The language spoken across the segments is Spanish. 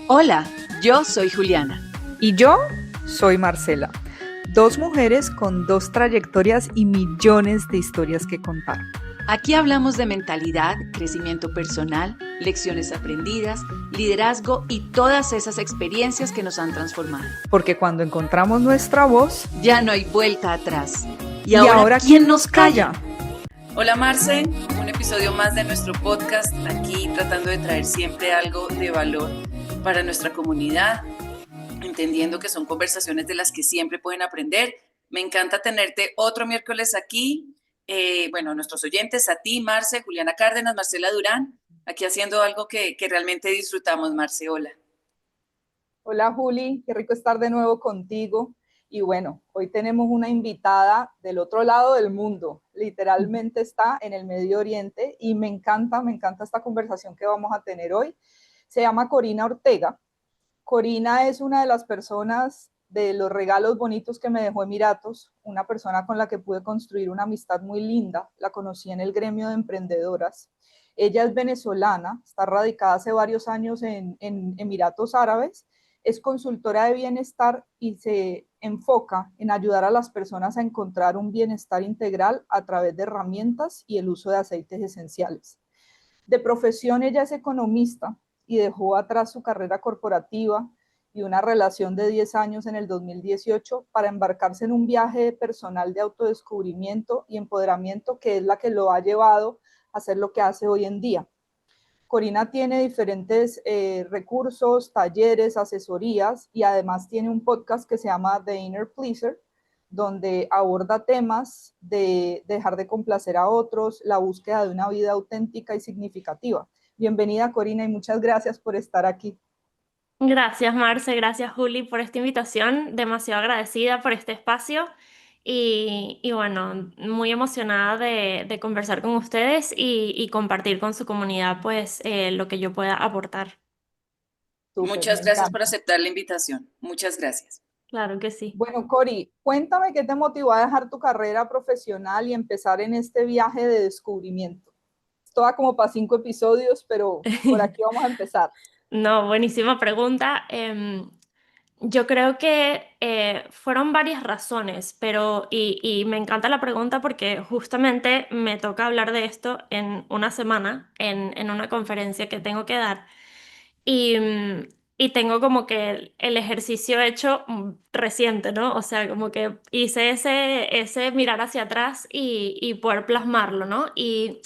Hola, yo soy Juliana. Y yo soy Marcela, dos mujeres con dos trayectorias y millones de historias que contar. Aquí hablamos de mentalidad, crecimiento personal, lecciones aprendidas, liderazgo y todas esas experiencias que nos han transformado. Porque cuando encontramos nuestra voz, ya no hay vuelta atrás. ¿Y ahora quién nos calla? Hola Marce, un episodio más de nuestro podcast, aquí tratando de traer siempre algo de valor para nuestra comunidad, entendiendo que son conversaciones de las que siempre pueden aprender. Me encanta tenerte otro miércoles aquí. A nuestros oyentes, a ti, Marce, Juliana Cárdenas, Marcela Durán, aquí haciendo algo que realmente disfrutamos. Marce, hola. Hola Juli, qué rico estar de nuevo contigo. Y bueno, hoy tenemos una invitada del otro lado del mundo, literalmente está en el Medio Oriente y me encanta esta conversación que vamos a tener hoy. Se llama Corina Ortega. Corina es una de las personas de los regalos bonitos que me dejó Emiratos, una persona con la que pude construir una amistad muy linda, la conocí en el gremio de emprendedoras. Ella es venezolana, está radicada hace varios años en Emiratos Árabes, es consultora de bienestar y se enfoca en ayudar a las personas a encontrar un bienestar integral a través de herramientas y el uso de aceites esenciales. De profesión ella es economista y dejó atrás su carrera corporativa y una relación de 10 años en el 2018 para embarcarse en un viaje personal de autodescubrimiento y empoderamiento que es la que lo ha llevado a hacer lo que hace hoy en día. Corina tiene diferentes recursos, talleres, asesorías y además tiene un podcast que se llama The Inner Pleaser, donde aborda temas de dejar de complacer a otros, la búsqueda de una vida auténtica y significativa. Bienvenida, Corina, y muchas gracias por estar aquí. Gracias, Marce, gracias, Juli, por esta invitación. Demasiado agradecida por este espacio y bueno, muy emocionada de conversar con ustedes y compartir con su comunidad pues lo que yo pueda aportar. Súper, Muchas me gracias por encanta. aceptar la invitación. Muchas gracias. Claro que sí. Bueno, Cori, cuéntame qué te motivó a dejar tu carrera profesional y empezar en este viaje de descubrimiento. Esto va como para 5 episodios, pero por aquí vamos a empezar. No, buenísima pregunta. Yo creo que fueron varias razones, pero y me encanta la pregunta porque justamente me toca hablar de esto en una semana, en una conferencia que tengo que dar. Y, y tengo como que el ejercicio hecho reciente, ¿no? O sea, como que hice ese mirar hacia atrás y poder plasmarlo, ¿no? Y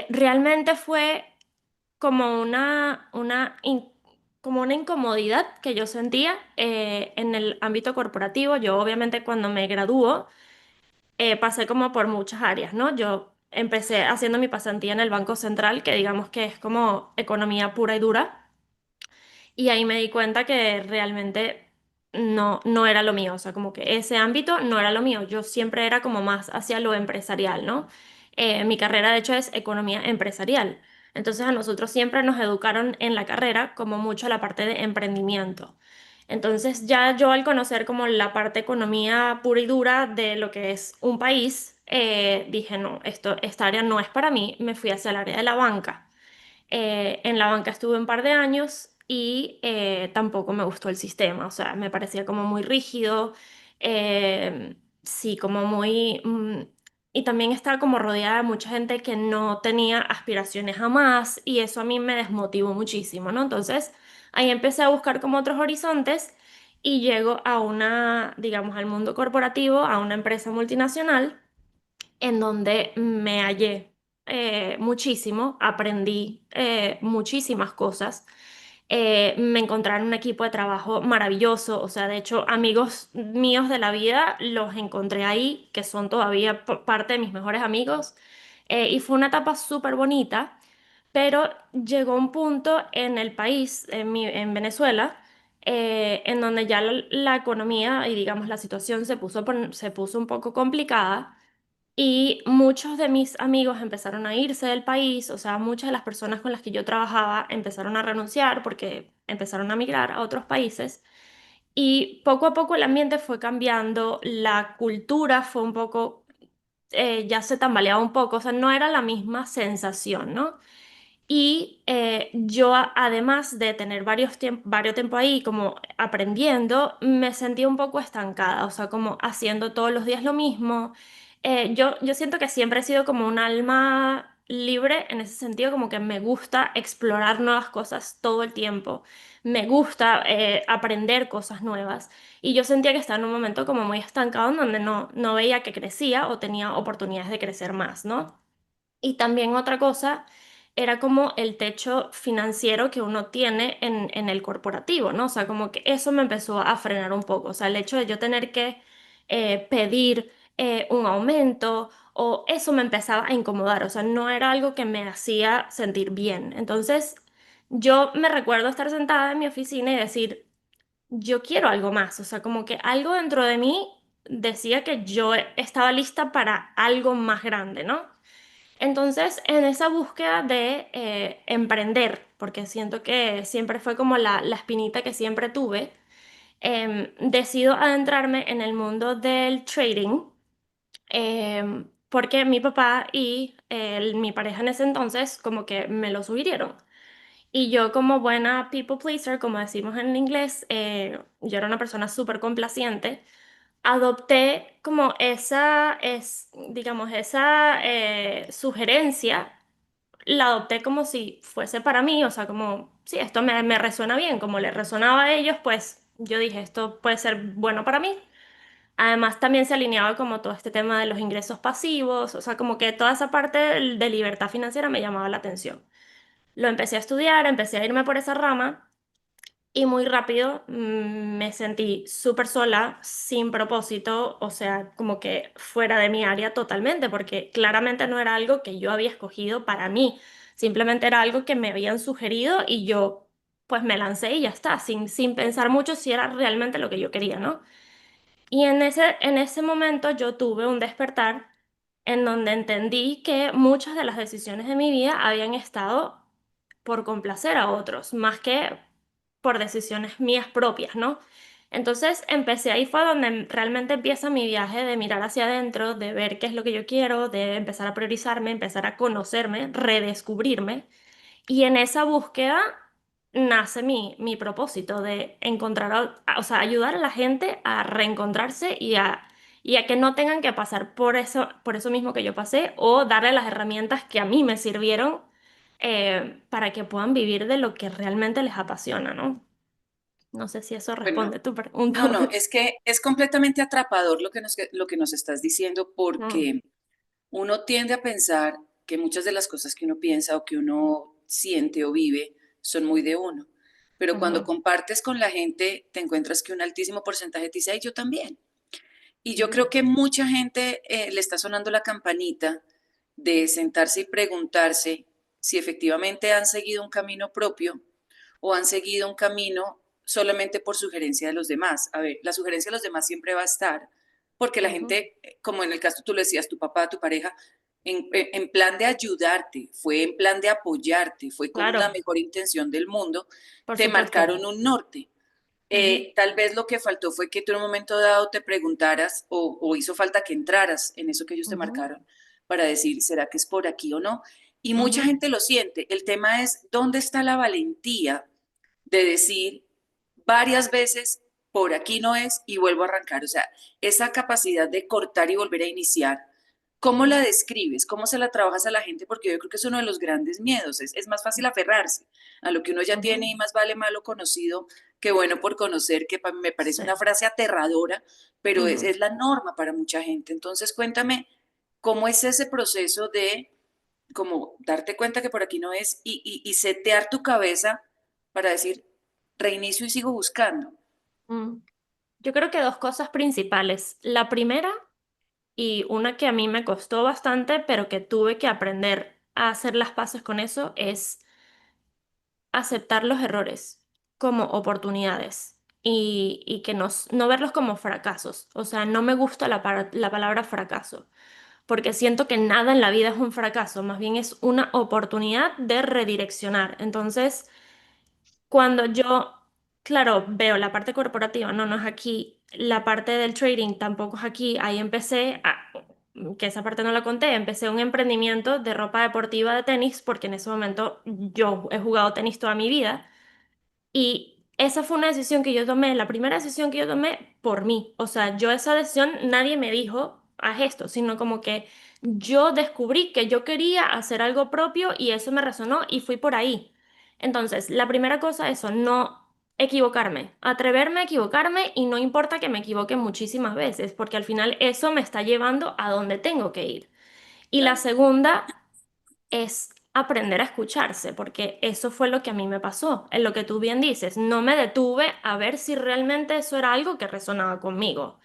realmente fue como como una incomodidad que yo sentía en el ámbito corporativo. Yo obviamente cuando me graduó pasé como por muchas áreas, ¿no? Yo empecé haciendo mi pasantía en el Banco Central, que digamos que es como economía pura y dura, y ahí me di cuenta que realmente no era lo mío, o sea, como que ese ámbito no era lo mío. Yo siempre era como más hacia lo empresarial, ¿no? Mi carrera de hecho es economía empresarial. Entonces a nosotros siempre nos educaron en la carrera como mucho la parte de emprendimiento. Entonces ya yo al conocer como la parte economía pura y dura de lo que es un país, dije, no, esta área no es para mí, me fui hacia el área de la banca. En la banca estuve un par de años y tampoco me gustó el sistema, o sea, me parecía como muy rígido, sí, como muy... y también estaba como rodeada de mucha gente que no tenía aspiraciones a más y eso a mí me desmotivó muchísimo, ¿no? Entonces ahí empecé a buscar como otros horizontes y llego a una, digamos, al mundo corporativo, a una empresa multinacional en donde me hallé muchísimo, aprendí muchísimas cosas. Me encontré en un equipo de trabajo maravilloso, o sea, de hecho, amigos míos de la vida los encontré ahí, que son todavía parte de mis mejores amigos, y fue una etapa súper bonita, pero llegó un punto en el país, en Venezuela, en donde ya la economía y digamos la situación se puso un poco complicada y muchos de mis amigos empezaron a irse del país, o sea, muchas de las personas con las que yo trabajaba empezaron a renunciar porque empezaron a migrar a otros países. Y poco a poco el ambiente fue cambiando, la cultura fue un poco, ya se tambaleaba un poco, o sea, no era la misma sensación, ¿no? Y yo, además de tener varios tiempo ahí como aprendiendo, me sentía un poco estancada, o sea, como haciendo todos los días lo mismo. Yo siento que siempre he sido como un alma libre en ese sentido, como que me gusta explorar nuevas cosas todo el tiempo, me gusta aprender cosas nuevas. Y yo sentía que estaba en un momento como muy estancado en donde no veía que crecía o tenía oportunidades de crecer más, ¿no? Y también otra cosa era como el techo financiero que uno tiene en el corporativo, ¿no? O sea, como que eso me empezó a frenar un poco. O sea, el hecho de yo tener que pedir un aumento o eso me empezaba a incomodar. O sea, no era algo que me hacía sentir bien. Entonces, yo me recuerdo estar sentada en mi oficina y decir, yo quiero algo más. O sea, como que algo dentro de mí decía que yo estaba lista para algo más grande, ¿no? Entonces, en esa búsqueda de emprender, porque siento que siempre fue como la espinita que siempre tuve, decido adentrarme en el mundo del trading, porque mi papá y mi pareja en ese entonces como que me lo sugirieron. Y yo como buena people pleaser, como decimos en inglés, yo era una persona súper complaciente, adopté como digamos, esa sugerencia, la adopté como si fuese para mí, o sea, como, sí, esto me resuena bien, como le resonaba a ellos, pues yo dije, esto puede ser bueno para mí. Además, también se alineaba como todo este tema de los ingresos pasivos, o sea, como que toda esa parte de libertad financiera me llamaba la atención. Lo empecé a estudiar, empecé a irme por esa rama. Y muy rápido me sentí súper sola, sin propósito, o sea, como que fuera de mi área totalmente, porque claramente no era algo que yo había escogido para mí, simplemente era algo que me habían sugerido y yo pues me lancé y ya está, sin pensar mucho si era realmente lo que yo quería, ¿no? Y en ese momento yo tuve un despertar en donde entendí que muchas de las decisiones de mi vida habían estado por complacer a otros, más que por decisiones mías propias, ¿no? Entonces empecé ahí fue donde realmente empieza mi viaje de mirar hacia adentro, de ver qué es lo que yo quiero, de empezar a priorizarme, empezar a conocerme, redescubrirme. Y en esa búsqueda nace mi propósito de encontrar, o sea, ayudar a la gente a reencontrarse y a que no tengan que pasar por eso mismo que yo pasé o darle las herramientas que a mí me sirvieron para que puedan vivir de lo que realmente les apasiona, ¿no? No sé si eso Bueno, responde a tu pregunta. no, no, es que es completamente atrapador lo que nos estás diciendo Mm, porque uno tiende a pensar que muchas de las cosas que uno piensa o que uno siente o vive son muy de uno. Pero cuando ujú, compartes con la gente, te encuentras que un altísimo porcentaje te dice, ay, yo también. Y yo ujú, creo que mucha gente le está sonando la campanita de sentarse y preguntarse si efectivamente han seguido un camino propio o han seguido un camino solamente por sugerencia de los demás. A ver, la sugerencia de los demás siempre va a estar, porque la ujú. gente, como en el caso tú lo decías, tu papá, tu pareja, en plan de ayudarte, fue en plan de apoyarte, fue con la Claro, mejor intención del mundo, por te supuesto. marcaron un norte. Ujú, Tal vez lo que faltó fue que tú en un momento dado te preguntaras o hizo falta que entraras en eso que ellos te ujú, marcaron para decir, ¿será que es por aquí o no? Y mucha ujú. gente lo siente. El tema es, ¿dónde está la valentía de decir varias veces, por aquí no es y vuelvo a arrancar? O sea, esa capacidad de cortar y volver a iniciar. ¿Cómo la describes? ¿Cómo se la trabajas a la gente? Porque yo creo que es uno de los grandes miedos. Es más fácil aferrarse a lo que uno ya tiene Ujú. y más vale malo conocido que bueno por conocer, que me parece Sí. una frase aterradora, pero Ujú. es la norma para mucha gente. Entonces, cuéntame, ¿cómo es ese proceso de como darte cuenta que por aquí no es y setear tu cabeza para decir, reinicio y sigo buscando? Mm. Yo creo que dos cosas principales. La primera, y una que a mí me costó bastante, pero que tuve que aprender a hacer las paces con eso, es aceptar los errores como oportunidades y que no verlos como fracasos. O sea, no me gusta la palabra fracaso, porque siento que nada en la vida es un fracaso, más bien es una oportunidad de redireccionar. Entonces, cuando yo, claro, veo la parte corporativa, no es aquí, la parte del trading tampoco es aquí, ahí empecé. que esa parte no la conté, empecé un emprendimiento de ropa deportiva de tenis porque en ese momento yo he jugado tenis toda mi vida y esa fue una decisión que yo tomé, la primera decisión que yo tomé por mí. O sea, yo esa decisión nadie me dijo, haz esto, sino como que yo descubrí que yo quería hacer algo propio y eso me resonó y fui por ahí. Entonces, la primera cosa, eso, no equivocarme, atreverme a equivocarme y no importa que me equivoque muchísimas veces, porque al final eso me está llevando a donde tengo que ir. Y la Claro. segunda es aprender a escucharse, porque eso fue lo que a mí me pasó. En lo que tú bien dices, no me detuve a ver si realmente eso era algo que resonaba conmigo.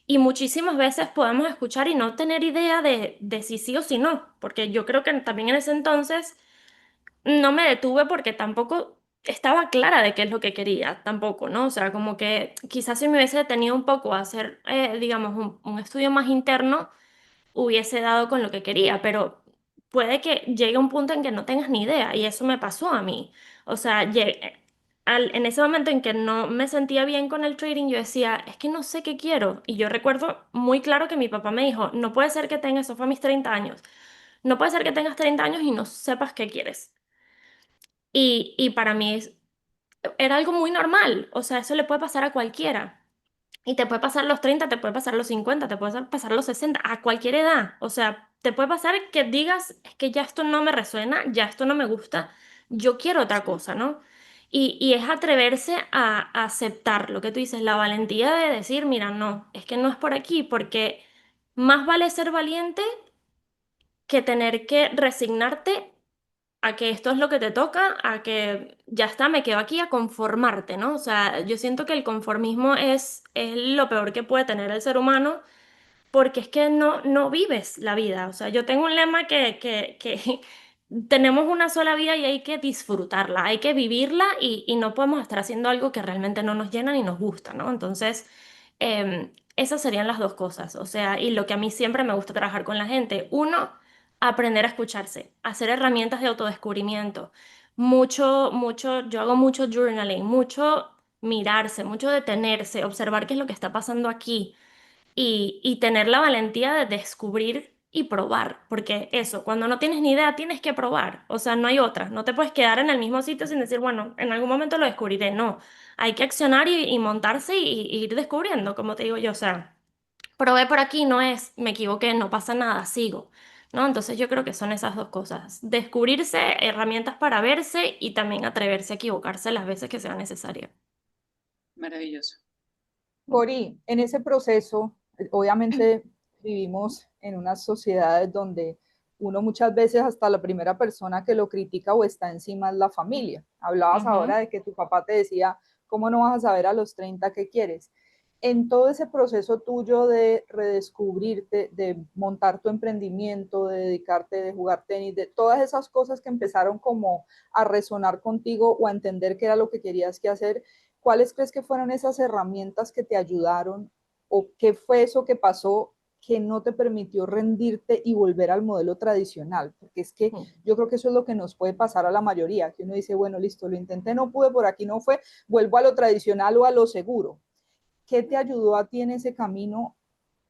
Y muchísimas veces podemos escuchar y no tener idea de si sí o si no, porque yo creo que también en ese entonces no me detuve porque tampoco estaba clara de qué es lo que quería, tampoco, ¿no? O sea, como que quizás si me hubiese detenido un poco a hacer, digamos, un estudio más interno, hubiese dado con lo que quería, pero puede que llegue un punto en que no tengas ni idea y eso me pasó a mí. O sea, en ese momento en que no me sentía bien con el trading, yo decía, es que no sé qué quiero. Y yo recuerdo muy claro que mi papá me dijo, no puede ser que tengas, eso fue a mis 30 años, no puede ser que tengas 30 años y no sepas qué quieres. Y para mí era algo muy normal, o sea, eso le puede pasar a cualquiera. Y te puede pasar los 30, te puede pasar los 50, te puede pasar los 60, a cualquier edad. O sea, te puede pasar que digas, es que ya esto no me resuena, ya esto no me gusta, yo quiero otra Sí. cosa, ¿no? Y es atreverse a aceptar lo que tú dices, la valentía de decir, mira, no, es que no es por aquí, porque más vale ser valiente que tener que resignarte a que esto es lo que te toca, a que ya está, me quedo aquí, a conformarte, ¿no? O sea, yo siento que el conformismo es lo peor que puede tener el ser humano porque es que no vives la vida. O sea, yo tengo un lema que tenemos una sola vida y hay que disfrutarla, hay que vivirla y no podemos estar haciendo algo que realmente no nos llena ni nos gusta, ¿no? Entonces, esas serían las dos cosas. O sea, y lo que a mí siempre me gusta trabajar con la gente, uno, aprender a escucharse, hacer herramientas de autodescubrimiento. Yo hago mucho journaling, mucho mirarse, mucho detenerse, observar qué es lo que está pasando aquí y tener la valentía de descubrir y probar, porque eso, cuando no tienes ni idea, tienes que probar, o sea, no hay otra, no te puedes quedar en el mismo sitio sin decir, bueno, en algún momento lo descubriré, no, hay que accionar y montarse y ir descubriendo, como te digo yo, o sea, probé por aquí, no es, me equivoqué, no pasa nada, sigo. ¿No? Entonces yo creo que son esas dos cosas, descubrirse, herramientas para verse y también atreverse a equivocarse las veces que sea necesario. Maravilloso. Cori, en ese proceso, obviamente vivimos en unas sociedades donde uno muchas veces hasta la primera persona que lo critica o está encima es la familia. Hablabas Ujú. ahora de que tu papá te decía, ¿cómo no vas a saber a los 30 qué quieres? En todo ese proceso tuyo de redescubrirte, de montar tu emprendimiento, de dedicarte, de jugar tenis, de todas esas cosas que empezaron como a resonar contigo o a entender qué era lo que querías que hacer, ¿cuáles crees que fueron esas herramientas que te ayudaron o qué fue eso que pasó que no te permitió rendirte y volver al modelo tradicional? Porque es que yo creo que eso es lo que nos puede pasar a la mayoría, que uno dice, bueno, listo, lo intenté, no pude, por aquí no fue, vuelvo a lo tradicional o a lo seguro. ¿Qué te ayudó a ti en ese camino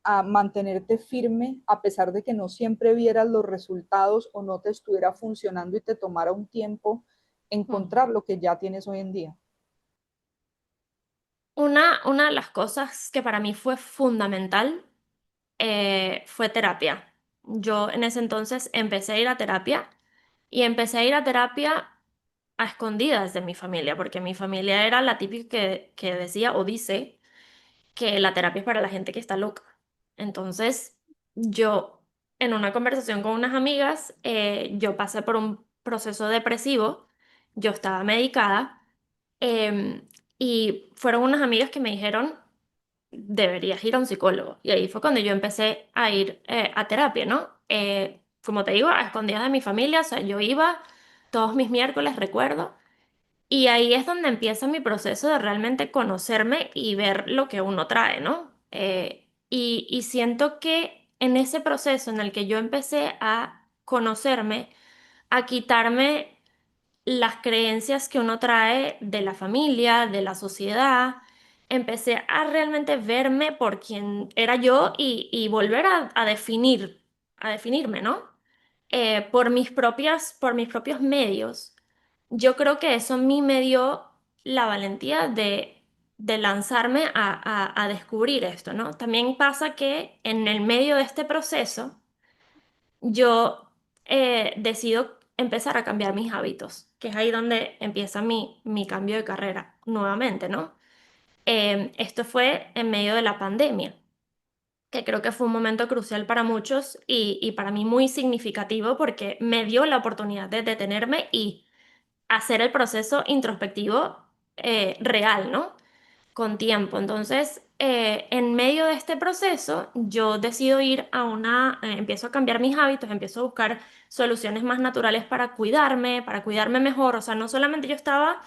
a mantenerte firme a pesar de que no siempre vieras los resultados o no te estuviera funcionando y te tomara un tiempo Ujú. encontrar lo que ya tienes hoy en día? Una de las cosas que para mí fue fundamental fue terapia. Yo en ese entonces empecé a ir a terapia y empecé a ir a terapia a escondidas de mi familia, porque mi familia era la típica que decía o dice que la terapia es para la gente que está loca. Entonces, yo en una conversación con unas amigas, yo pasé por un proceso depresivo, yo estaba medicada. Em, y fueron unas amigas que me dijeron, deberías ir a un psicólogo. Y ahí fue cuando yo empecé a ir a terapia, ¿no? Como te digo, a escondidas de mi familia, o sea, yo iba todos mis miércoles, recuerdo, y ahí es donde empieza mi proceso de realmente conocerme y ver lo que uno trae, ¿no? Y siento que en ese proceso en el que yo empecé a conocerme, a quitarme las creencias que uno trae de la familia, de la sociedad, empecé a realmente verme por quien era yo y volver a definirme, ¿no? Por mis propios medios. Yo creo que eso a mí me dio la valentía de lanzarme a descubrir esto, ¿no? También pasa que en el medio de este proceso, yo decido empezar a cambiar mis hábitos, que es ahí donde empieza mi cambio de carrera nuevamente, ¿no? Esto fue en medio de la pandemia, que creo que fue un momento crucial para muchos y para mí muy significativo porque me dio la oportunidad de detenerme y hacer el proceso introspectivo real, ¿no? Con tiempo. Entonces, en medio de este proceso, yo decido empiezo a cambiar mis hábitos, empiezo a buscar soluciones más naturales para cuidarme mejor. O sea, no solamente yo estaba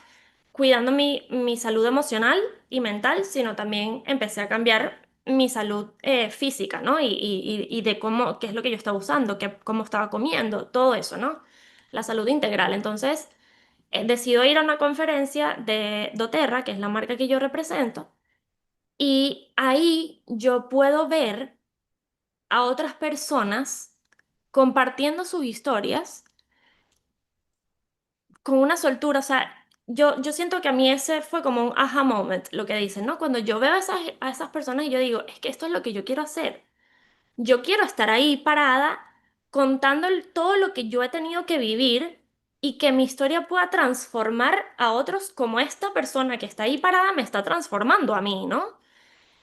cuidando mi salud emocional y mental, sino también empecé a cambiar mi salud física, ¿no? Y de qué es lo que yo estaba usando, cómo estaba comiendo, todo eso, ¿no? La salud integral. Entonces, decido ir a una conferencia de doTERRA, que es la marca que yo represento, y ahí yo puedo ver a otras personas compartiendo sus historias con una soltura. O sea, yo siento que a mí ese fue como un aha moment, lo que dicen, ¿no? Cuando yo veo a esas personas y yo digo, es que esto es lo que yo quiero hacer. Yo quiero estar ahí parada contando todo lo que yo he tenido que vivir y que mi historia pueda transformar a otros como esta persona que está ahí parada me está transformando a mí, ¿no?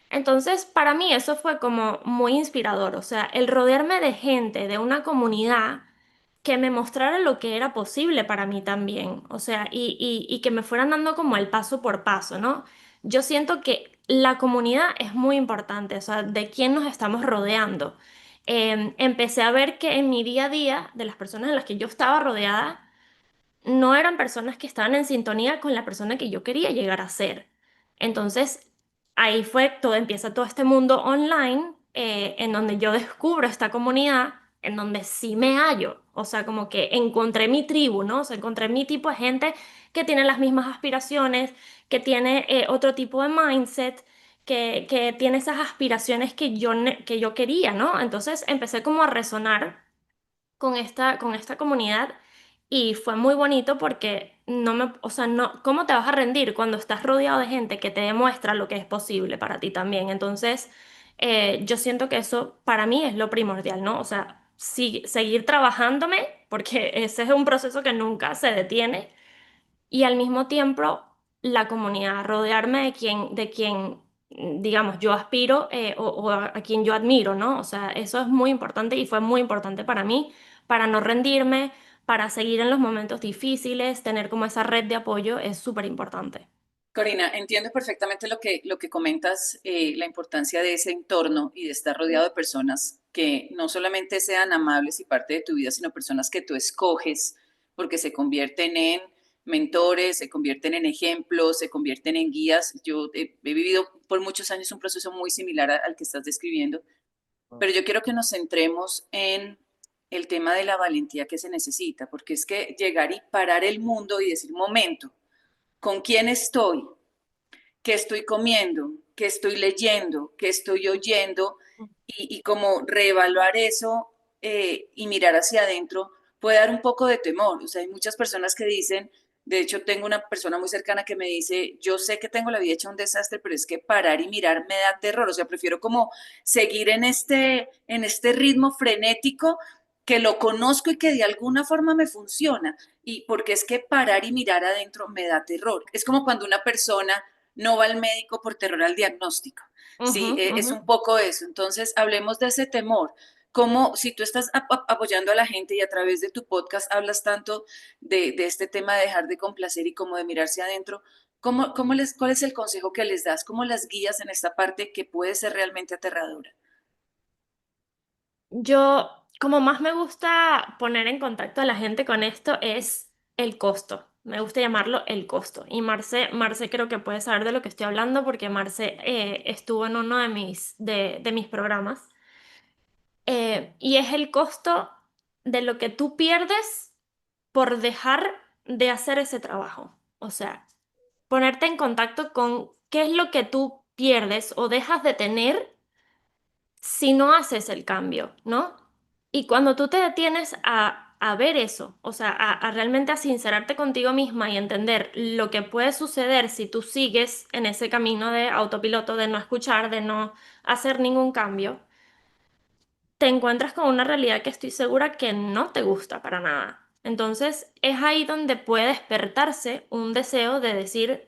Entonces, para mí eso fue como muy inspirador, o sea, el rodearme de gente, de una comunidad que me mostrara lo que era posible para mí también, o sea, y que me fueran dando como el paso por paso, ¿no? Yo siento que la comunidad es muy importante, o sea, de quién nos estamos rodeando. Empecé a ver que en mi día a día, de las personas en las que yo estaba rodeada, no eran personas que estaban en sintonía con la persona que yo quería llegar a ser. Entonces, ahí fue todo, empieza todo este mundo online en donde yo descubro esta comunidad, en donde sí me hallo. O sea, como que encontré mi tribu, ¿no? O sea, encontré mi tipo de gente que tiene las mismas aspiraciones, que tiene otro tipo de mindset. Que tiene esas aspiraciones que yo quería, ¿no? Entonces empecé como a resonar con esta comunidad y fue muy bonito porque o sea, no, ¿cómo te vas a rendir cuando estás rodeado de gente que te demuestra lo que es posible para ti también? Entonces, yo siento que eso para mí es lo primordial, ¿no? O sea, seguir trabajándome porque ese es un proceso que nunca se detiene y al mismo tiempo la comunidad, rodearme de quien, digamos, yo aspiro o a quien yo admiro, ¿no? O sea, eso es muy importante y fue muy importante para mí, para no rendirme, para seguir en los momentos difíciles, tener como esa red de apoyo es súper importante. Corina, entiendo perfectamente lo que comentas, la importancia de ese entorno y de estar rodeado de personas que no solamente sean amables y parte de tu vida, sino personas que tú escoges porque se convierten en mentores, se convierten en ejemplos, se convierten en guías. Yo he vivido por muchos años un proceso muy similar al que estás describiendo, pero yo quiero que nos centremos en el tema de la valentía que se necesita, porque es que llegar y parar el mundo y decir, momento, ¿con quién estoy? ¿Qué estoy comiendo? ¿Qué estoy leyendo? ¿Qué estoy oyendo? Y como reevaluar eso y mirar hacia adentro puede dar un poco de temor. O sea, hay muchas personas que dicen, de hecho tengo una persona muy cercana que me dice, yo sé que tengo la vida hecha un desastre, pero es que parar y mirar me da terror. O sea, prefiero como seguir en este ritmo frenético que lo conozco y que de alguna forma me funciona. Y porque es que parar y mirar adentro me da terror. Es como cuando una persona no va al médico por terror al diagnóstico. Sí, Ujú, es ujú. un poco eso. Entonces, hablemos de ese temor. Como si tú estás apoyando a la gente y a través de tu podcast hablas tanto de este tema de dejar de complacer y como de mirarse adentro, ¿cuál es el consejo que les das? ¿Cómo las guías en esta parte que puede ser realmente aterradora? Yo, como más me gusta poner en contacto a la gente con esto es el costo. Me gusta llamarlo el costo. Y Marce creo que puede saber de lo que estoy hablando porque Marce estuvo en uno de mis programas. Y es el costo de lo que tú pierdes por dejar de hacer ese trabajo. O sea, ponerte en contacto con qué es lo que tú pierdes o dejas de tener si no haces el cambio, ¿no? Y cuando tú te detienes a ver eso, o sea, a realmente a sincerarte contigo misma y entender lo que puede suceder si tú sigues en ese camino de autopiloto, de no escuchar, de no hacer ningún cambio, te encuentras con una realidad que estoy segura que no te gusta para nada. Entonces es ahí donde puede despertarse un deseo de decir,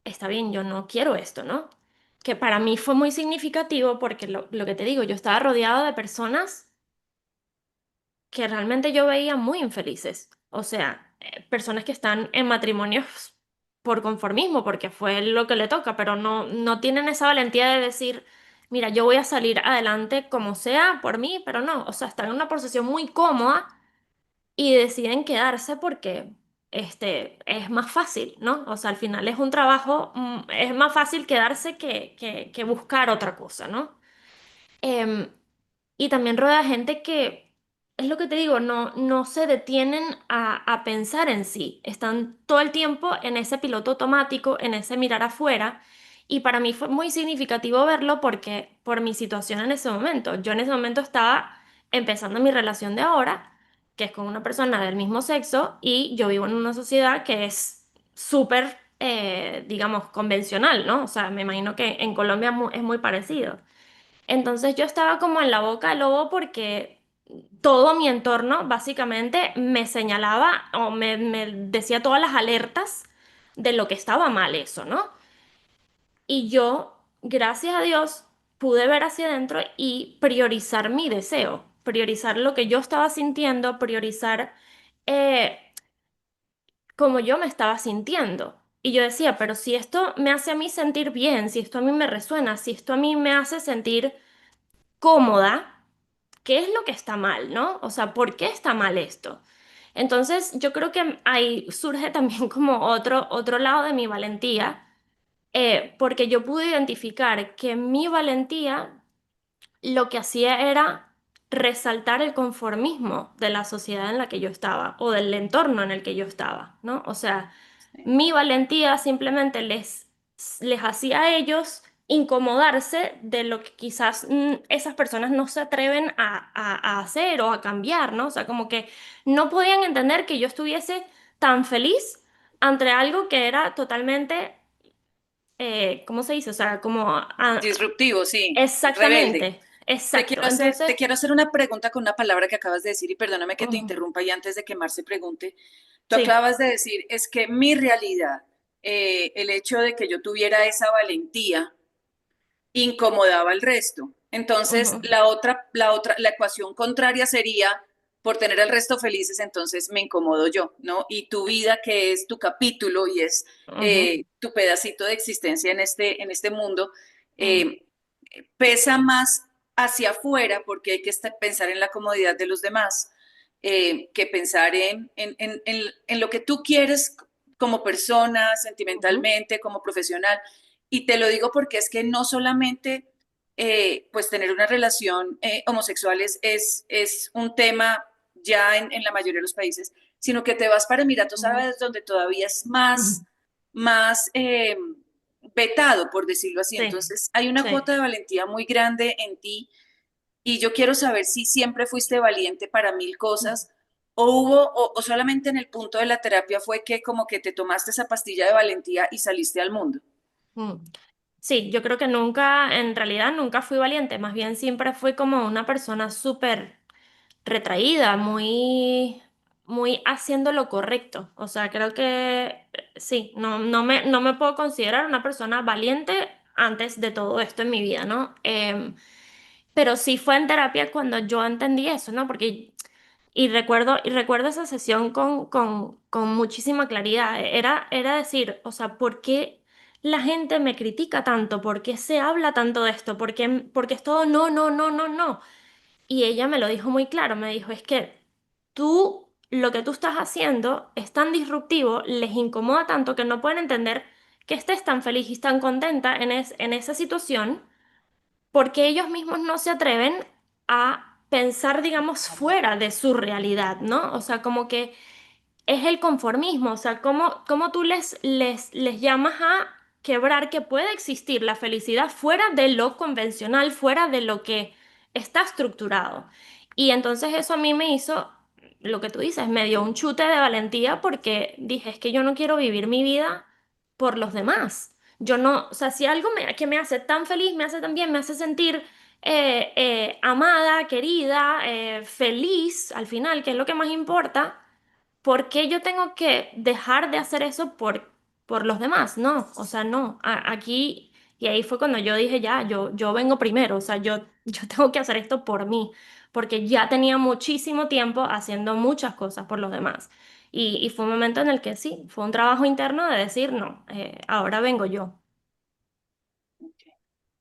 está bien, yo no quiero esto, ¿no? Que para mí fue muy significativo porque lo que te digo, yo estaba rodeado de personas que realmente yo veía muy infelices. O sea, personas que están en matrimonios por conformismo, porque fue lo que le toca, pero no tienen esa valentía de decir, mira, yo voy a salir adelante como sea por mí, pero no, o sea, están en una posición muy cómoda y deciden quedarse porque es más fácil, ¿no? O sea, al final es un trabajo, es más fácil quedarse que buscar otra cosa, ¿no? Em, y también rodea gente que, es lo que te digo, no se detienen a pensar en sí. Están todo el tiempo en ese piloto automático, en ese mirar afuera. Y para mí fue muy significativo verlo porque por mi situación en ese momento. Yo en ese momento estaba empezando mi relación de ahora, que es con una persona del mismo sexo, y yo vivo en una sociedad que es súper, digamos, convencional, ¿no? O sea, me imagino que en Colombia es muy parecido. Entonces yo estaba como en la boca del lobo porque todo mi entorno básicamente me señalaba o me decía todas las alertas de lo que estaba mal eso, ¿no? Y yo, gracias a Dios, pude ver hacia adentro y priorizar mi deseo, priorizar lo que yo estaba sintiendo, priorizar eh, cómo yo me estaba sintiendo. Y yo decía, pero si esto me hace a mí sentir bien, si esto a mí me resuena, si esto a mí me hace sentir cómoda, ¿qué es lo que está mal, no? O sea, ¿por qué está mal esto? Entonces, yo creo que ahí surge también como otro lado de mi valentía, porque yo pude identificar que mi valentía lo que hacía era resaltar el conformismo de la sociedad en la que yo estaba o del entorno en el que yo estaba, ¿no? O sea, Sí. mi valentía simplemente les hacía a ellos incomodarse de lo que quizás esas personas no se atreven a hacer o a cambiar, ¿no? O sea, como que no podían entender que yo estuviese tan feliz ante algo que era totalmente, ¿cómo se dice? O sea, como Disruptivo, sí, rebelde. exactamente, exacto. Te Entonces, quiero hacer una pregunta con una palabra que acabas de decir y perdóname que te ujú, interrumpa y antes de que Mar se pregunte, tú sí, acabas de decir, es que mi realidad, el hecho de que yo tuviera esa valentía, incomodaba al resto. Entonces, ujú, la ecuación contraria sería, por tener al resto felices, entonces me incomodo yo, ¿no? Y tu vida, que es tu capítulo y es ujú, tu pedacito de existencia en este mundo, ujú, eh, pesa más hacia afuera porque hay que pensar en la comodidad de los demás, que pensar en lo que tú quieres como persona, ujú, sentimentalmente, como profesional. Y te lo digo porque es que no solamente pues tener una relación homosexual es un tema ya en la mayoría de los países, sino que te vas para Emiratos ujú, Árabes donde todavía es ujú. más vetado, por decirlo así. Sí, Entonces hay una sí. cuota de valentía muy grande en ti y yo quiero saber si siempre fuiste valiente para mil cosas o solamente en el punto de la terapia fue que como que te tomaste esa pastilla de valentía y saliste al mundo. Mm. Sí, yo creo que nunca, en realidad nunca fui valiente, más bien siempre fui como una persona súper retraída, muy haciendo lo correcto. O sea, creo que sí, no me puedo considerar una persona valiente antes de todo esto en mi vida, ¿no? Pero sí fue en terapia cuando yo entendí eso, ¿no? Porque, y recuerdo esa sesión con muchísima claridad. Era decir, o sea, ¿por qué la gente me critica tanto? ¿Por qué se habla tanto de esto? Porque es todo no, no, no, no, no. Y ella me lo dijo muy claro, me dijo, es que lo que tú estás haciendo es tan disruptivo, les incomoda tanto que no pueden entender que estés tan feliz y tan contenta en esa situación porque ellos mismos no se atreven a pensar, digamos, fuera de su realidad, ¿no? O sea, como que es el conformismo, o sea, cómo tú les llamas a quebrar que puede existir la felicidad fuera de lo convencional, fuera de lo que está estructurado. Y entonces eso a mí me hizo, lo que tú dices, me dio un chute de valentía porque dije, es que yo no quiero vivir mi vida por los demás. Yo no, o sea, si algo que me hace tan feliz, me hace tan bien, me hace sentir amada, querida, feliz, al final, que es lo que más importa. ¿Por qué yo tengo que dejar de hacer eso por los demás? No, o sea, no. Aquí, y ahí fue cuando yo dije, ya, yo vengo primero, o sea, yo tengo que hacer esto por mí, porque ya tenía muchísimo tiempo haciendo muchas cosas por los demás. Y fue un momento en el que sí, fue un trabajo interno de decir, no, ahora vengo yo. Ok,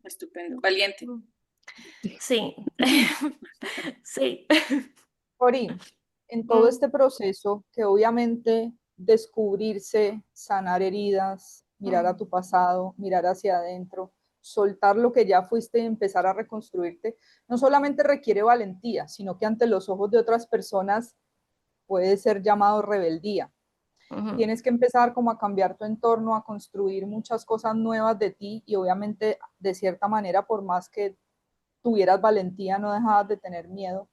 estupendo, valiente. Mm. Sí, sí. Cori, en todo Mm, este proceso que obviamente descubrirse, sanar heridas, mirar a mm, tu pasado, mirar hacia adentro, soltar lo que ya fuiste y empezar a reconstruirte, no solamente requiere valentía, sino que ante los ojos de otras personas puede ser llamado rebeldía. ujú, Tienes que empezar como a cambiar tu entorno, a construir muchas cosas nuevas de ti y obviamente de cierta manera, por más que tuvieras valentía, no dejabas de tener miedo.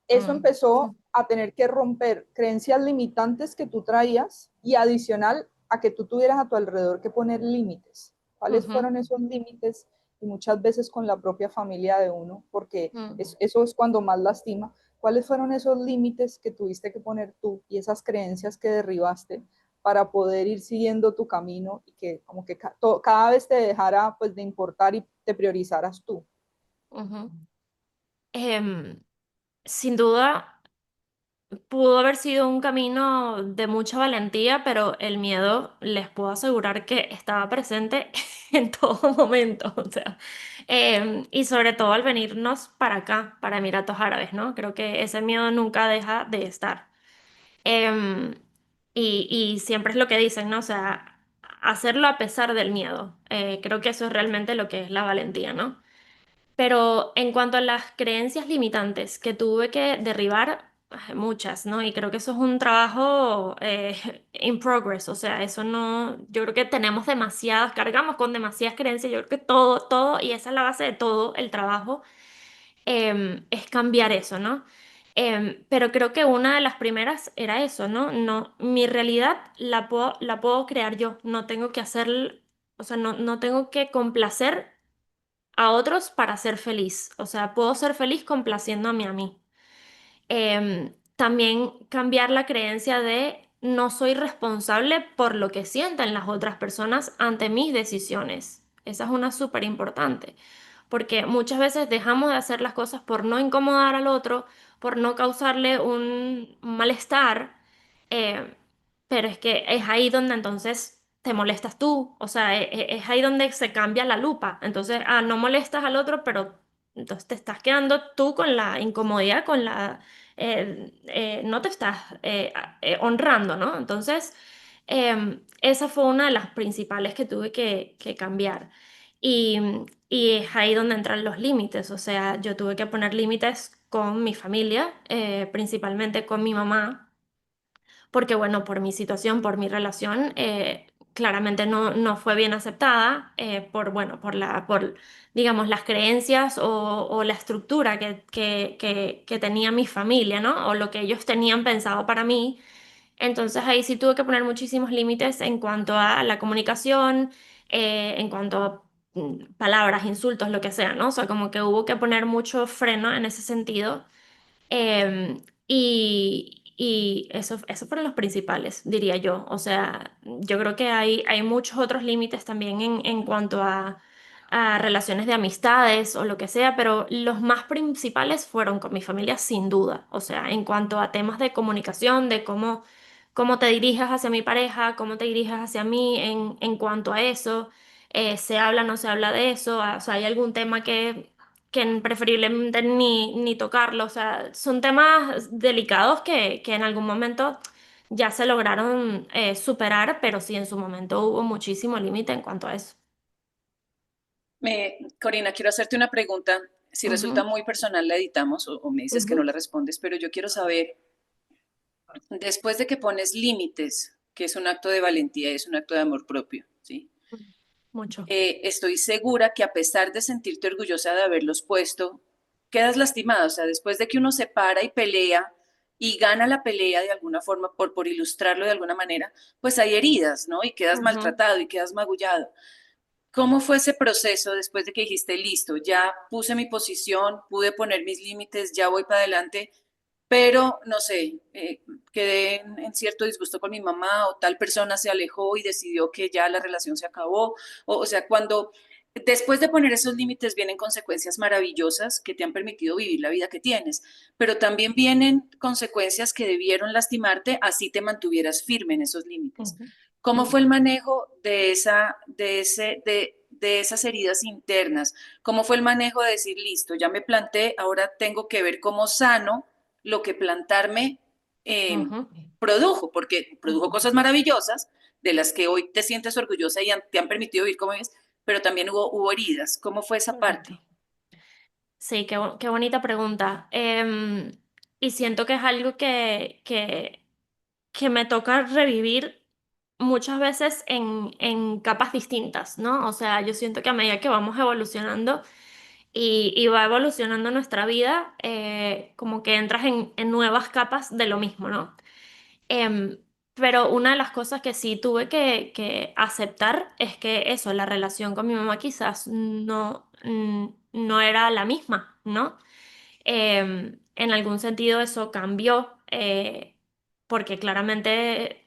Eso mm, empezó a tener que romper creencias limitantes que tú traías y adicional a que tú tuvieras a tu alrededor que poner límites. ¿Cuáles ujú, fueron esos límites? Y muchas veces con la propia familia de uno, porque mm. eso es cuando más lastima. ¿Cuáles fueron esos límites que tuviste que poner tú y esas creencias que derribaste para poder ir siguiendo tu camino y que como que cada vez te dejara pues de importar y te priorizaras tú? Ujú. Em, Sin duda pudo haber sido un camino de mucha valentía, pero el miedo les puedo asegurar que estaba presente en todo momento, o sea, y sobre todo al venirnos para acá, para Emiratos Árabes, ¿no? Creo que ese miedo nunca deja de estar. Em, y siempre es lo que dicen, ¿no? O sea, hacerlo a pesar del miedo. Creo que eso es realmente lo que es la valentía, ¿no? Pero en cuanto a las creencias limitantes que tuve que derribar, muchas, ¿no? Y creo que eso es un trabajo in progress, o sea, eso no, yo creo que tenemos demasiadas, cargamos con demasiadas creencias, yo creo que todo, y esa es la base de todo el trabajo, es cambiar eso, ¿no? Pero creo que una de las primeras era eso, ¿no? No, mi realidad la puedo crear yo, no tengo que hacer, o sea, no tengo que complacer a otros para ser feliz. O sea, puedo ser feliz complaciéndome a mí. También cambiar la creencia de no soy responsable por lo que sienten las otras personas ante mis decisiones. Esa es una súper importante, porque muchas veces dejamos de hacer las cosas por no incomodar al otro, por no causarle un malestar, eh, pero es que es ahí donde entonces te molestas tú, o sea, es ahí donde se cambia la lupa. Entonces, no molestas al otro, pero entonces te estás quedando tú con la incomodidad, no te estás honrando, ¿no? Entonces, esa fue una de las principales que tuve que cambiar. Y, y es ahí donde entran los límites, o sea, yo tuve que poner límites con mi familia, principalmente con mi mamá, porque bueno, por mi situación, por mi relación, claramente no fue bien aceptada, bueno, digamos, las creencias o la estructura que tenía mi familia, ¿no? O lo que ellos tenían pensado para mí. Entonces ahí sí tuve que poner muchísimos límites en cuanto a la comunicación, en cuanto a palabras, insultos, lo que sea, ¿no? O sea, como que hubo que poner mucho freno en ese sentido. Y eso fueron los principales, diría yo. O sea, yo creo que hay muchos otros límites también en cuanto a relaciones de amistades o lo que sea, pero los más principales fueron con mi familia, sin duda. O sea, en cuanto a temas de comunicación, de cómo te diriges hacia mi pareja, cómo te diriges hacia mí en cuanto a eso. Se habla, no se habla de eso. O sea, hay algún tema que preferiblemente ni tocarlo. O sea, son temas delicados que en algún momento ya se lograron superar, pero sí en su momento hubo muchísimo límite en cuanto a eso. Corina, quiero hacerte una pregunta. Si resulta Ujú, muy personal, la editamos o me dices que no ujú. la respondes, pero yo quiero saber Después de que pones límites, que es un acto de valentía, es un acto de amor propio, ¿sí? Mucho. Estoy segura que a pesar de sentirte orgullosa de haberlos puesto, quedas lastimada. O sea, después de que uno se para y pelea y gana la pelea de alguna forma, por ilustrarlo de alguna manera, pues hay heridas, ¿no? Y quedas Ujú. maltratado y quedas magullado. ¿Cómo fue ese proceso después de que dijiste, listo, ya puse mi posición, pude poner mis límites, ya voy para adelante, pero no sé, quedé en cierto disgusto con mi mamá o tal persona se alejó y decidió que ya la relación se acabó? O sea, cuando después de poner esos límites vienen consecuencias maravillosas que te han permitido vivir la vida que tienes, pero también vienen consecuencias que debieron lastimarte, así te mantuvieras firme en esos límites. Ujú. ¿Cómo fue el manejo de esas heridas internas? ¿Cómo fue el manejo de decir, listo, ya me planté, ahora tengo que ver cómo sano lo que plantarme eh, Ujú. produjo? Porque produjo cosas maravillosas de las que hoy te sientes orgullosa y te han permitido vivir como es, pero también hubo heridas. ¿Cómo fue esa Correcto. parte? Sí, qué bonita pregunta. Y siento que es algo que me toca revivir muchas veces en capas distintas, ¿no? O sea, yo siento que a medida que vamos evolucionando y va evolucionando nuestra vida, como que entras en nuevas capas de lo mismo, ¿no? Em, pero una de las cosas que sí tuve que aceptar es que eso, la relación con mi mamá quizás no era la misma, ¿no? En algún sentido eso cambió, porque claramente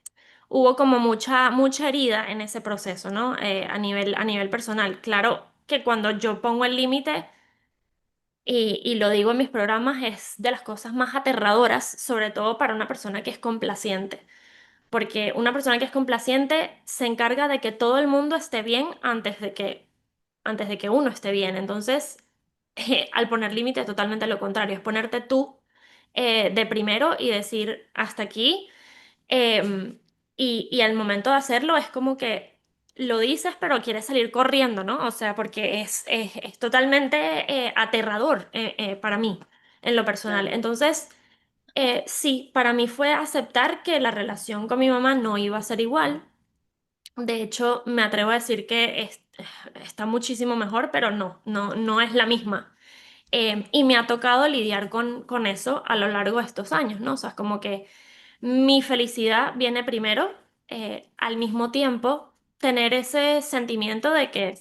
hubo como mucha herida en ese proceso, ¿no? A nivel personal. Claro que cuando yo pongo el límite, y lo digo en mis programas, es de las cosas más aterradoras, sobre todo para una persona que es complaciente. Porque una persona que es complaciente se encarga de que todo el mundo esté bien antes de que uno esté bien. Entonces, al poner límite es totalmente lo contrario, es ponerte tú de primero y decir hasta aquí. Y al momento de hacerlo es como que lo dices, pero quieres salir corriendo, ¿no? O sea, porque es totalmente aterrador para mí, en lo personal. Claro. Entonces, sí, para mí fue aceptar que la relación con mi mamá no iba a ser igual. De hecho, me atrevo a decir que está muchísimo mejor, pero no es la misma. Y me ha tocado lidiar con eso a lo largo de estos años, ¿no? O sea, es como que mi felicidad viene primero, al mismo tiempo tener ese sentimiento de que,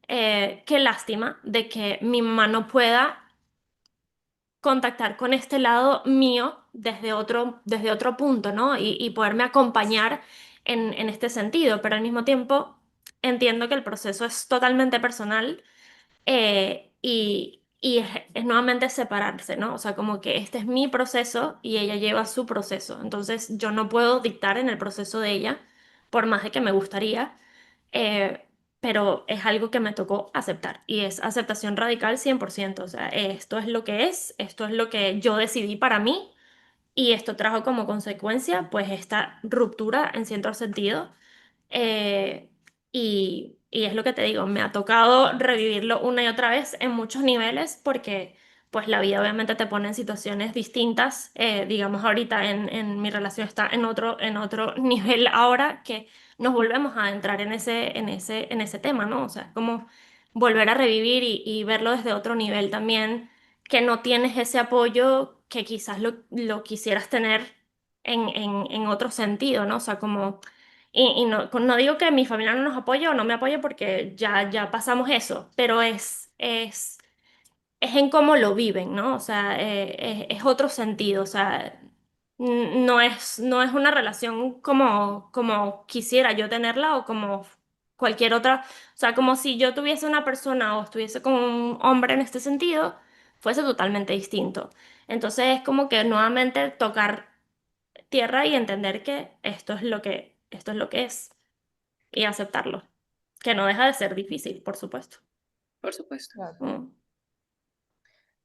qué lástima, de que mi mamá no pueda contactar con este lado mío desde otro punto, ¿no? Y poderme acompañar en este sentido, pero al mismo tiempo entiendo que el proceso es totalmente personal, y es nuevamente separarse, ¿no? O sea, como que este es mi proceso y ella lleva su proceso. Entonces, yo no puedo dictar en el proceso de ella, por más de que me gustaría, eh, pero es algo que me tocó aceptar y es aceptación radical 100%. O sea, esto es lo que es, esto es lo que yo decidí para mí y esto trajo como consecuencia, pues, esta ruptura en cierto sentido. eh, y es lo que te digo, me ha tocado revivirlo una y otra vez en muchos niveles porque pues la vida obviamente te pone en situaciones distintas. Digamos ahorita en mi relación está en otro nivel ahora que nos volvemos a entrar en ese tema, ¿no? O sea, como volver a revivir y verlo desde otro nivel también, que no tienes ese apoyo que quizás lo quisieras tener en otro sentido, ¿no? O sea, como y no digo que mi familia no nos apoye o no me apoye porque ya pasamos eso, pero es en cómo lo viven, ¿no? O sea, es otro sentido, o sea, no es una relación como quisiera yo tenerla o como cualquier otra, o sea, como si yo tuviese una persona o estuviese con un hombre en este sentido, fuese totalmente distinto. Entonces es como que nuevamente tocar tierra y entender que esto es lo que es y aceptarlo, que no deja de ser difícil, por supuesto. Por supuesto. Claro. Mm.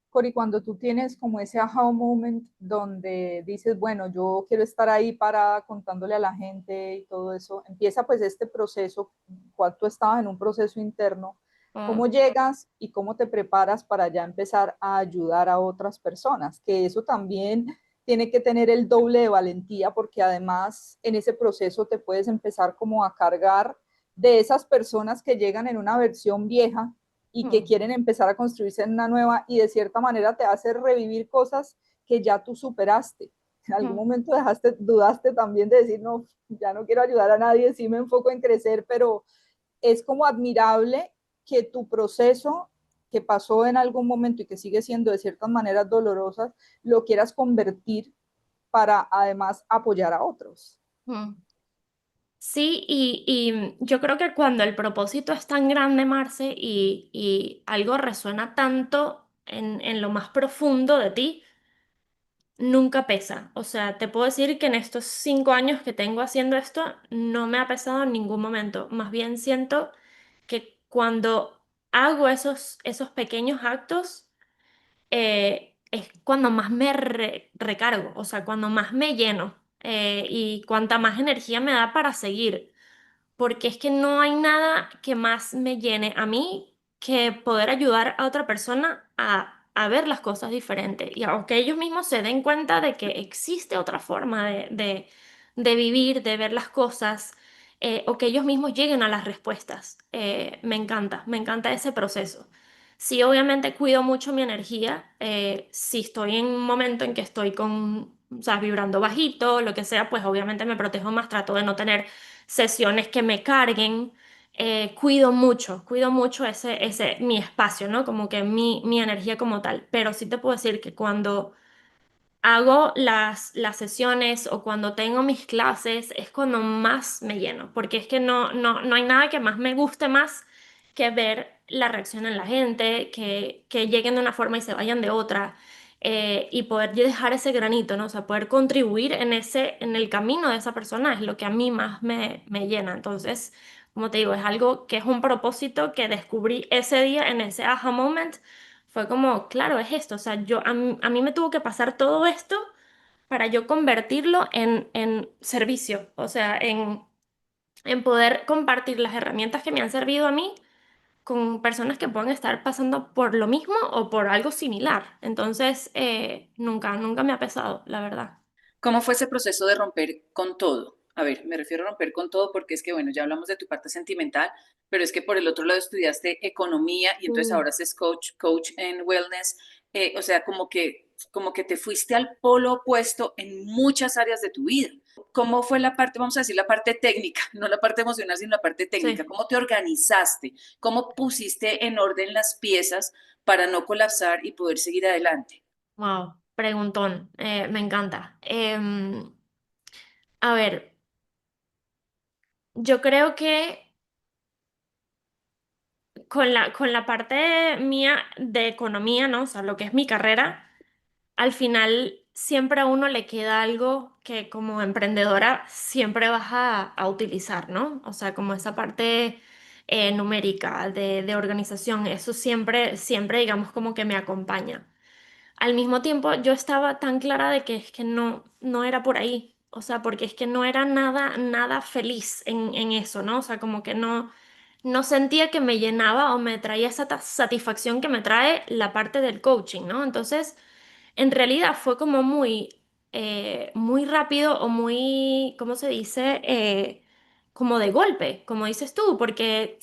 Cori, cuando tú tienes como ese aha moment donde dices, bueno, yo quiero estar ahí parada contándole a la gente y todo eso, empieza pues este proceso, cual tú estabas en un proceso interno, ¿cómo Mm. llegas y cómo te preparas para ya empezar a ayudar a otras personas? Que eso también tiene que tener el doble de valentía porque además en ese proceso te puedes empezar como a cargar de esas personas que llegan en una versión vieja y que quieren empezar a construirse en una nueva y de cierta manera te hace revivir cosas que ya tú superaste. En algún momento dudaste también de decir, no, ya no quiero ayudar a nadie, sí me enfoco en crecer, pero es como admirable que tu proceso que pasó en algún momento y que sigue siendo de ciertas maneras dolorosas, lo quieras convertir para además apoyar a otros. Sí, y yo creo que cuando el propósito es tan grande, Marce, y algo resuena tanto en lo más profundo de ti, nunca pesa. O sea, te puedo decir que en estos 5 años que tengo haciendo esto, no me ha pesado en ningún momento. Más bien siento que cuando hago esos pequeños actos, es cuando más me recargo, o sea, cuando más me lleno, y cuanta más energía me da para seguir, porque es que no hay nada que más me llene a mí que poder ayudar a otra persona a ver las cosas diferentes y a que ellos mismos se den cuenta de que existe otra forma de vivir, de ver las cosas, o que ellos mismos lleguen a las respuestas. Me encanta ese proceso. Sí, obviamente cuido mucho mi energía. Si estoy en un momento en que estoy con, o sea, vibrando bajito, lo que sea, pues obviamente me protejo más, trato de no tener sesiones que me carguen. Cuido mucho mi espacio, ¿no? Como que mi energía como tal. Pero sí te puedo decir que cuando hago las sesiones o cuando tengo mis clases es cuando más me lleno, porque es que no hay nada que más me guste más que ver la reacción en la gente, que lleguen de una forma y se vayan de otra, y poder dejar ese granito, ¿no? O sea, poder contribuir en el camino de esa persona es lo que a mí más me llena. Entonces, como te digo, es algo que es un propósito que descubrí ese día en ese aha moment. Fue como, claro, es esto, o sea, a mí me tuvo que pasar todo esto para yo convertirlo en servicio, o sea, en poder compartir las herramientas que me han servido a mí con personas que puedan estar pasando por lo mismo o por algo similar. Entonces, nunca me ha pesado, la verdad. ¿Cómo fue ese proceso de romper con todo? A ver, me refiero a romper con todo porque es que, bueno, ya hablamos de tu parte sentimental, pero es que por el otro lado estudiaste economía y entonces Mm. ahora haces coach en wellness. O sea, como que te fuiste al polo opuesto en muchas áreas de tu vida. ¿Cómo fue la parte, vamos a decir, la parte técnica, no la parte emocional, sino la parte técnica? Sí, ¿Cómo te organizaste? ¿Cómo pusiste en orden las piezas para no colapsar y poder seguir adelante? wow, preguntón, me encanta. A ver, yo creo que con la parte mía de economía, ¿no? O sea, lo que es mi carrera, al final siempre a uno le queda algo que como emprendedora siempre vas a utilizar, ¿no? O sea, como esa parte numérica de organización, eso siempre digamos como que me acompaña. Al mismo tiempo, yo estaba tan clara de que es que no era por ahí, o sea, porque es que no era nada feliz en eso, ¿no? O sea, como que no sentía que me llenaba o me traía esa satisfacción que me trae la parte del coaching, ¿no? Entonces, en realidad fue como muy rápido o muy, ¿cómo se dice? Como de golpe, como dices tú, porque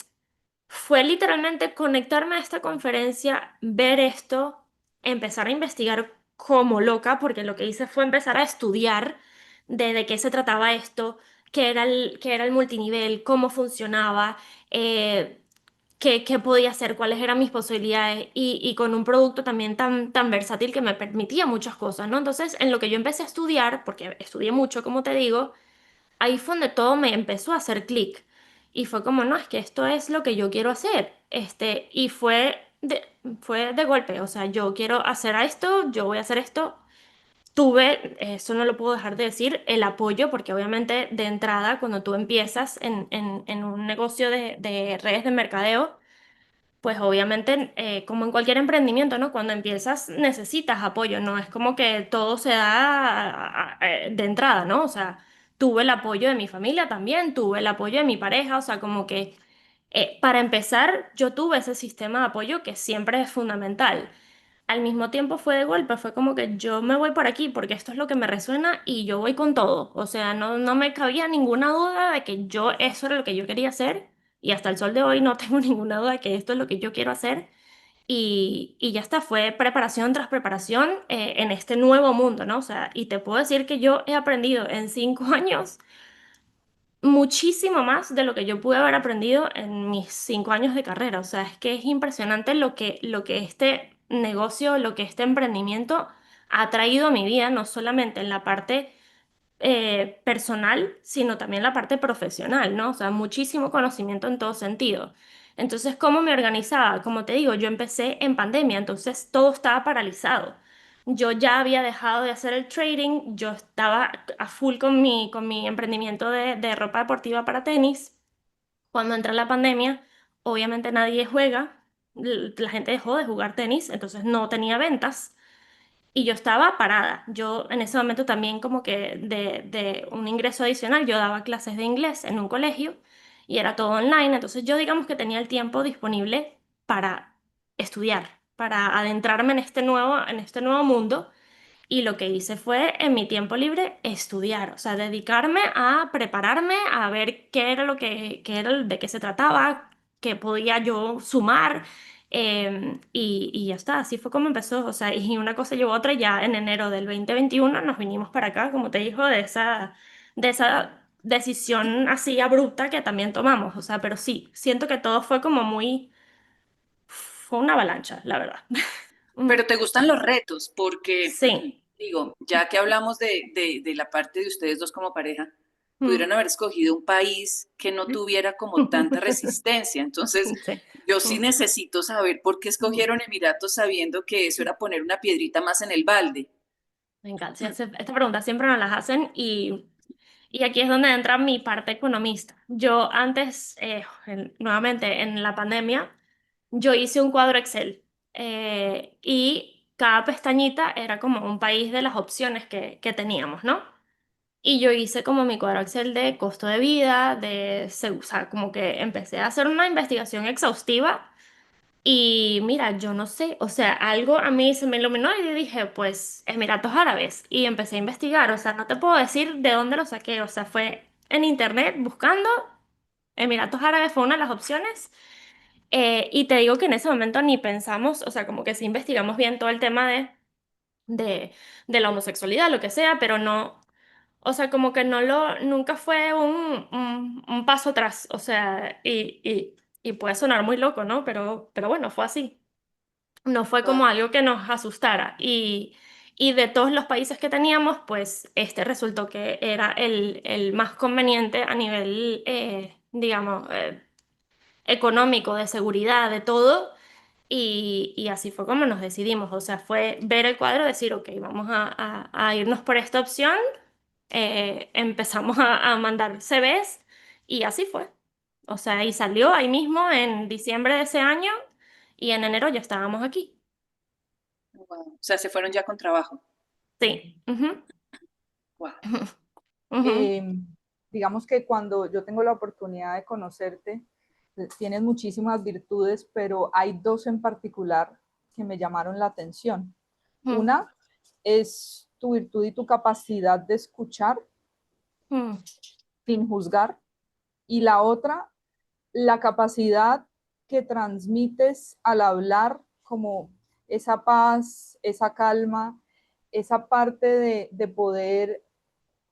fue literalmente conectarme a esta conferencia, ver esto, empezar a investigar como loca, porque lo que hice fue empezar a estudiar de qué se trataba esto, qué era el multinivel, cómo funcionaba, qué podía hacer, cuáles eran mis posibilidades y con un producto también tan versátil que me permitía muchas cosas, ¿no? Entonces, en lo que yo empecé a estudiar, porque estudié mucho, como te digo, ahí fue donde todo me empezó a hacer clic. Y fue como, no, es que esto es lo que yo quiero hacer. Y fue de golpe, o sea, yo quiero hacer esto, yo voy a hacer esto. Tuve, eso no lo puedo dejar de decir, el apoyo, porque obviamente de entrada, cuando tú empiezas en un negocio de redes de mercadeo, pues obviamente, como en cualquier emprendimiento, ¿no? Cuando empiezas necesitas apoyo, no es como que todo se da de entrada, ¿no? O sea, tuve el apoyo de mi familia también, tuve el apoyo de mi pareja, o sea, como que para empezar, yo tuve ese sistema de apoyo que siempre es fundamental. al mismo tiempo fue de golpe, fue como que yo me voy por aquí porque esto es lo que me resuena y yo voy con todo. O sea, no me cabía ninguna duda de que yo eso era lo que yo quería hacer y hasta el sol de hoy no tengo ninguna duda de que esto es lo que yo quiero hacer. Y ya está, fue preparación tras preparación en este nuevo mundo, ¿no? O sea, y te puedo decir que yo he aprendido en 5 años muchísimo más de lo que yo pude haber aprendido en mis 5 años de carrera. O sea, es que es impresionante lo que este negocio, lo que este emprendimiento ha traído a mi vida, no solamente en la parte personal, sino también la parte profesional, ¿no? O sea, muchísimo conocimiento en todo sentido. Entonces, ¿cómo me organizaba? Como te digo, yo empecé en pandemia, entonces todo estaba paralizado. Yo ya había dejado de hacer el trading, yo estaba a full con mi emprendimiento de ropa deportiva para tenis. Cuando entra la pandemia, obviamente nadie juega, la gente dejó de jugar tenis, entonces no tenía ventas. Y yo estaba parada. Yo en ese momento también como que de un ingreso adicional, yo daba clases de inglés en un colegio y era todo online. Entonces yo digamos que tenía el tiempo disponible para estudiar, para adentrarme en este nuevo mundo. Y lo que hice fue en mi tiempo libre estudiar, o sea, dedicarme a prepararme, a ver qué era qué era, de qué se trataba, qué podía yo sumar. Y ya está, así fue como empezó. O sea, y una cosa llevó a otra. Y ya en enero del 2021 nos vinimos para acá, como te dijo, de esa decisión así abrupta que también tomamos. O sea, pero sí, siento que todo fue como muy, fue una avalancha, la verdad. Pero te gustan los retos, porque, Sí. digo, ya que hablamos de la parte de ustedes dos como pareja, Mm. pudieron haber escogido un país que no tuviera como tanta resistencia. Entonces, Sí. yo sí Mm. necesito saber por qué escogieron Emiratos sabiendo que eso era poner una piedrita más en el balde. Me encanta. Sí, esta pregunta siempre nos las hacen y aquí es donde entra mi parte economista. Yo antes, nuevamente en la pandemia, yo hice un cuadro Excel y cada pestañita era como un país de las opciones que teníamos, ¿no? Y yo hice como mi cuadro Excel de costo de vida, o sea, como que empecé a hacer una investigación exhaustiva y mira, yo no sé, o sea, algo a mí se me iluminó y yo dije, pues Emiratos Árabes. Y empecé a investigar, o sea, no te puedo decir de dónde lo saqué, o sea, fue en internet buscando, Emiratos Árabes fue una de las opciones. Y te digo que en ese momento ni pensamos, o sea, como que sí investigamos bien todo el tema de, de la homosexualidad, lo que sea, pero no, o sea, como que nunca fue un paso atrás, o sea, y puede sonar muy loco, ¿no? Pero bueno, fue así. No fue como Wow. algo que nos asustara. Y de todos los países que teníamos, pues este resultó que era el más conveniente a nivel, digamos, económico, de seguridad, de todo. Y así fue como nos decidimos. O sea, fue ver el cuadro, decir, ok, vamos a irnos por esta opción. Empezamos a mandar CVs y así fue. O sea, y salió ahí mismo en diciembre de ese año y en enero ya estábamos aquí. Wow. O sea, se fueron ya con trabajo. Sí. Ujú, Wow. ujú, Eh, digamos que cuando yo tengo la oportunidad de conocerte, tienes muchísimas virtudes, pero hay dos en particular que me llamaron la atención. ujú, Una es tu virtud y tu capacidad de escuchar ujú, sin juzgar, y la otra, la capacidad que transmites al hablar, como esa paz, esa calma, esa parte de poder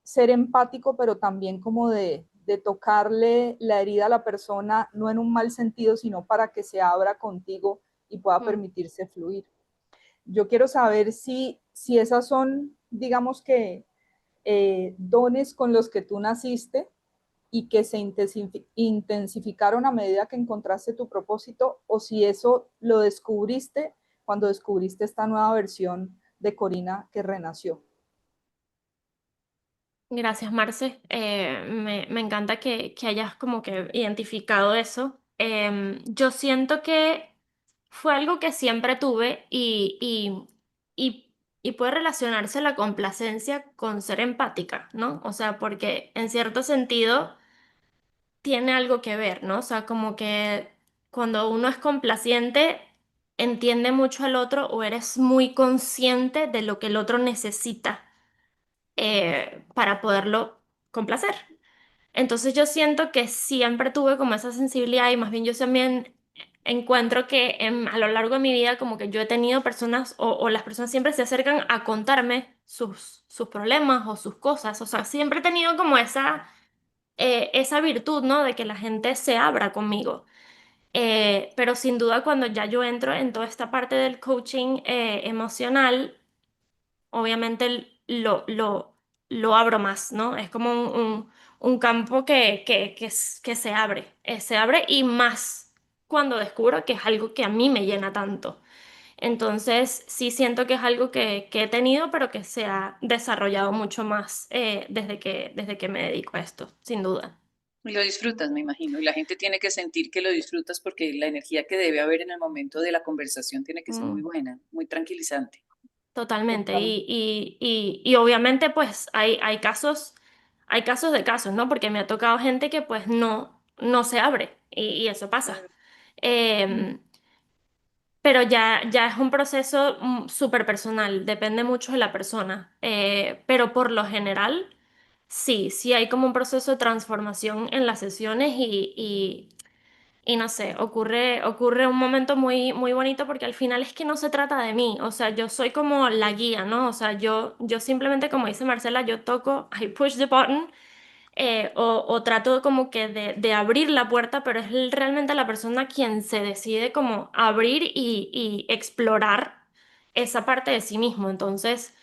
ser empático, pero también como de tocarle la herida a la persona, no en un mal sentido, sino para que se abra contigo y pueda ujú. permitirse fluir. Yo quiero saber si esas son, digamos que, dones con los que tú naciste y que se intensificaron a medida que encontraste tu propósito, o si eso lo descubriste cuando descubriste esta nueva versión de Corina que renació. Gracias, Marce. Me encanta que hayas como que identificado eso. Yo siento que fue algo que siempre tuve y puede relacionarse la complacencia con ser empática, ¿no? O sea, porque en cierto sentido tiene algo que ver, ¿no? O sea, como que cuando uno es complaciente entiende mucho al otro o eres muy consciente de lo que el otro necesita para poderlo complacer. Entonces yo siento que siempre tuve como esa sensibilidad y más bien yo también encuentro que a lo largo de mi vida como que yo he tenido personas o las personas siempre se acercan a contarme sus problemas o sus cosas. O sea, siempre he tenido como esa virtud, ¿no? De que la gente se abra conmigo. Pero sin duda cuando ya yo entro en toda esta parte del coaching emocional, obviamente lo abro más, ¿no? Es como un campo que se abre y más cuando descubro que es algo que a mí me llena tanto. Entonces, sí siento que es algo que he tenido, pero que se ha desarrollado mucho más desde que me dedico a esto, sin duda. Y lo disfrutas, me imagino. Y la gente tiene que sentir que lo disfrutas porque la energía que debe haber en el momento de la conversación tiene que ser muy Mm. buena, muy tranquilizante. Totalmente. Total. Y obviamente pues hay casos de casos, ¿no? Porque me ha tocado gente que pues no se abre y eso pasa. Claro. Em, pero ya es un proceso súper personal, depende mucho de la persona. Pero por lo general, sí hay como un proceso de transformación en las sesiones y no sé, ocurre un momento muy bonito porque al final es que no se trata de mí, o sea, yo soy como la guía, ¿no? O sea, yo simplemente, como dice Marcela, yo toco, I push the button, o trato como que de abrir la puerta, pero es realmente la persona quien se decide como abrir y explorar esa parte de sí mismo. Entonces,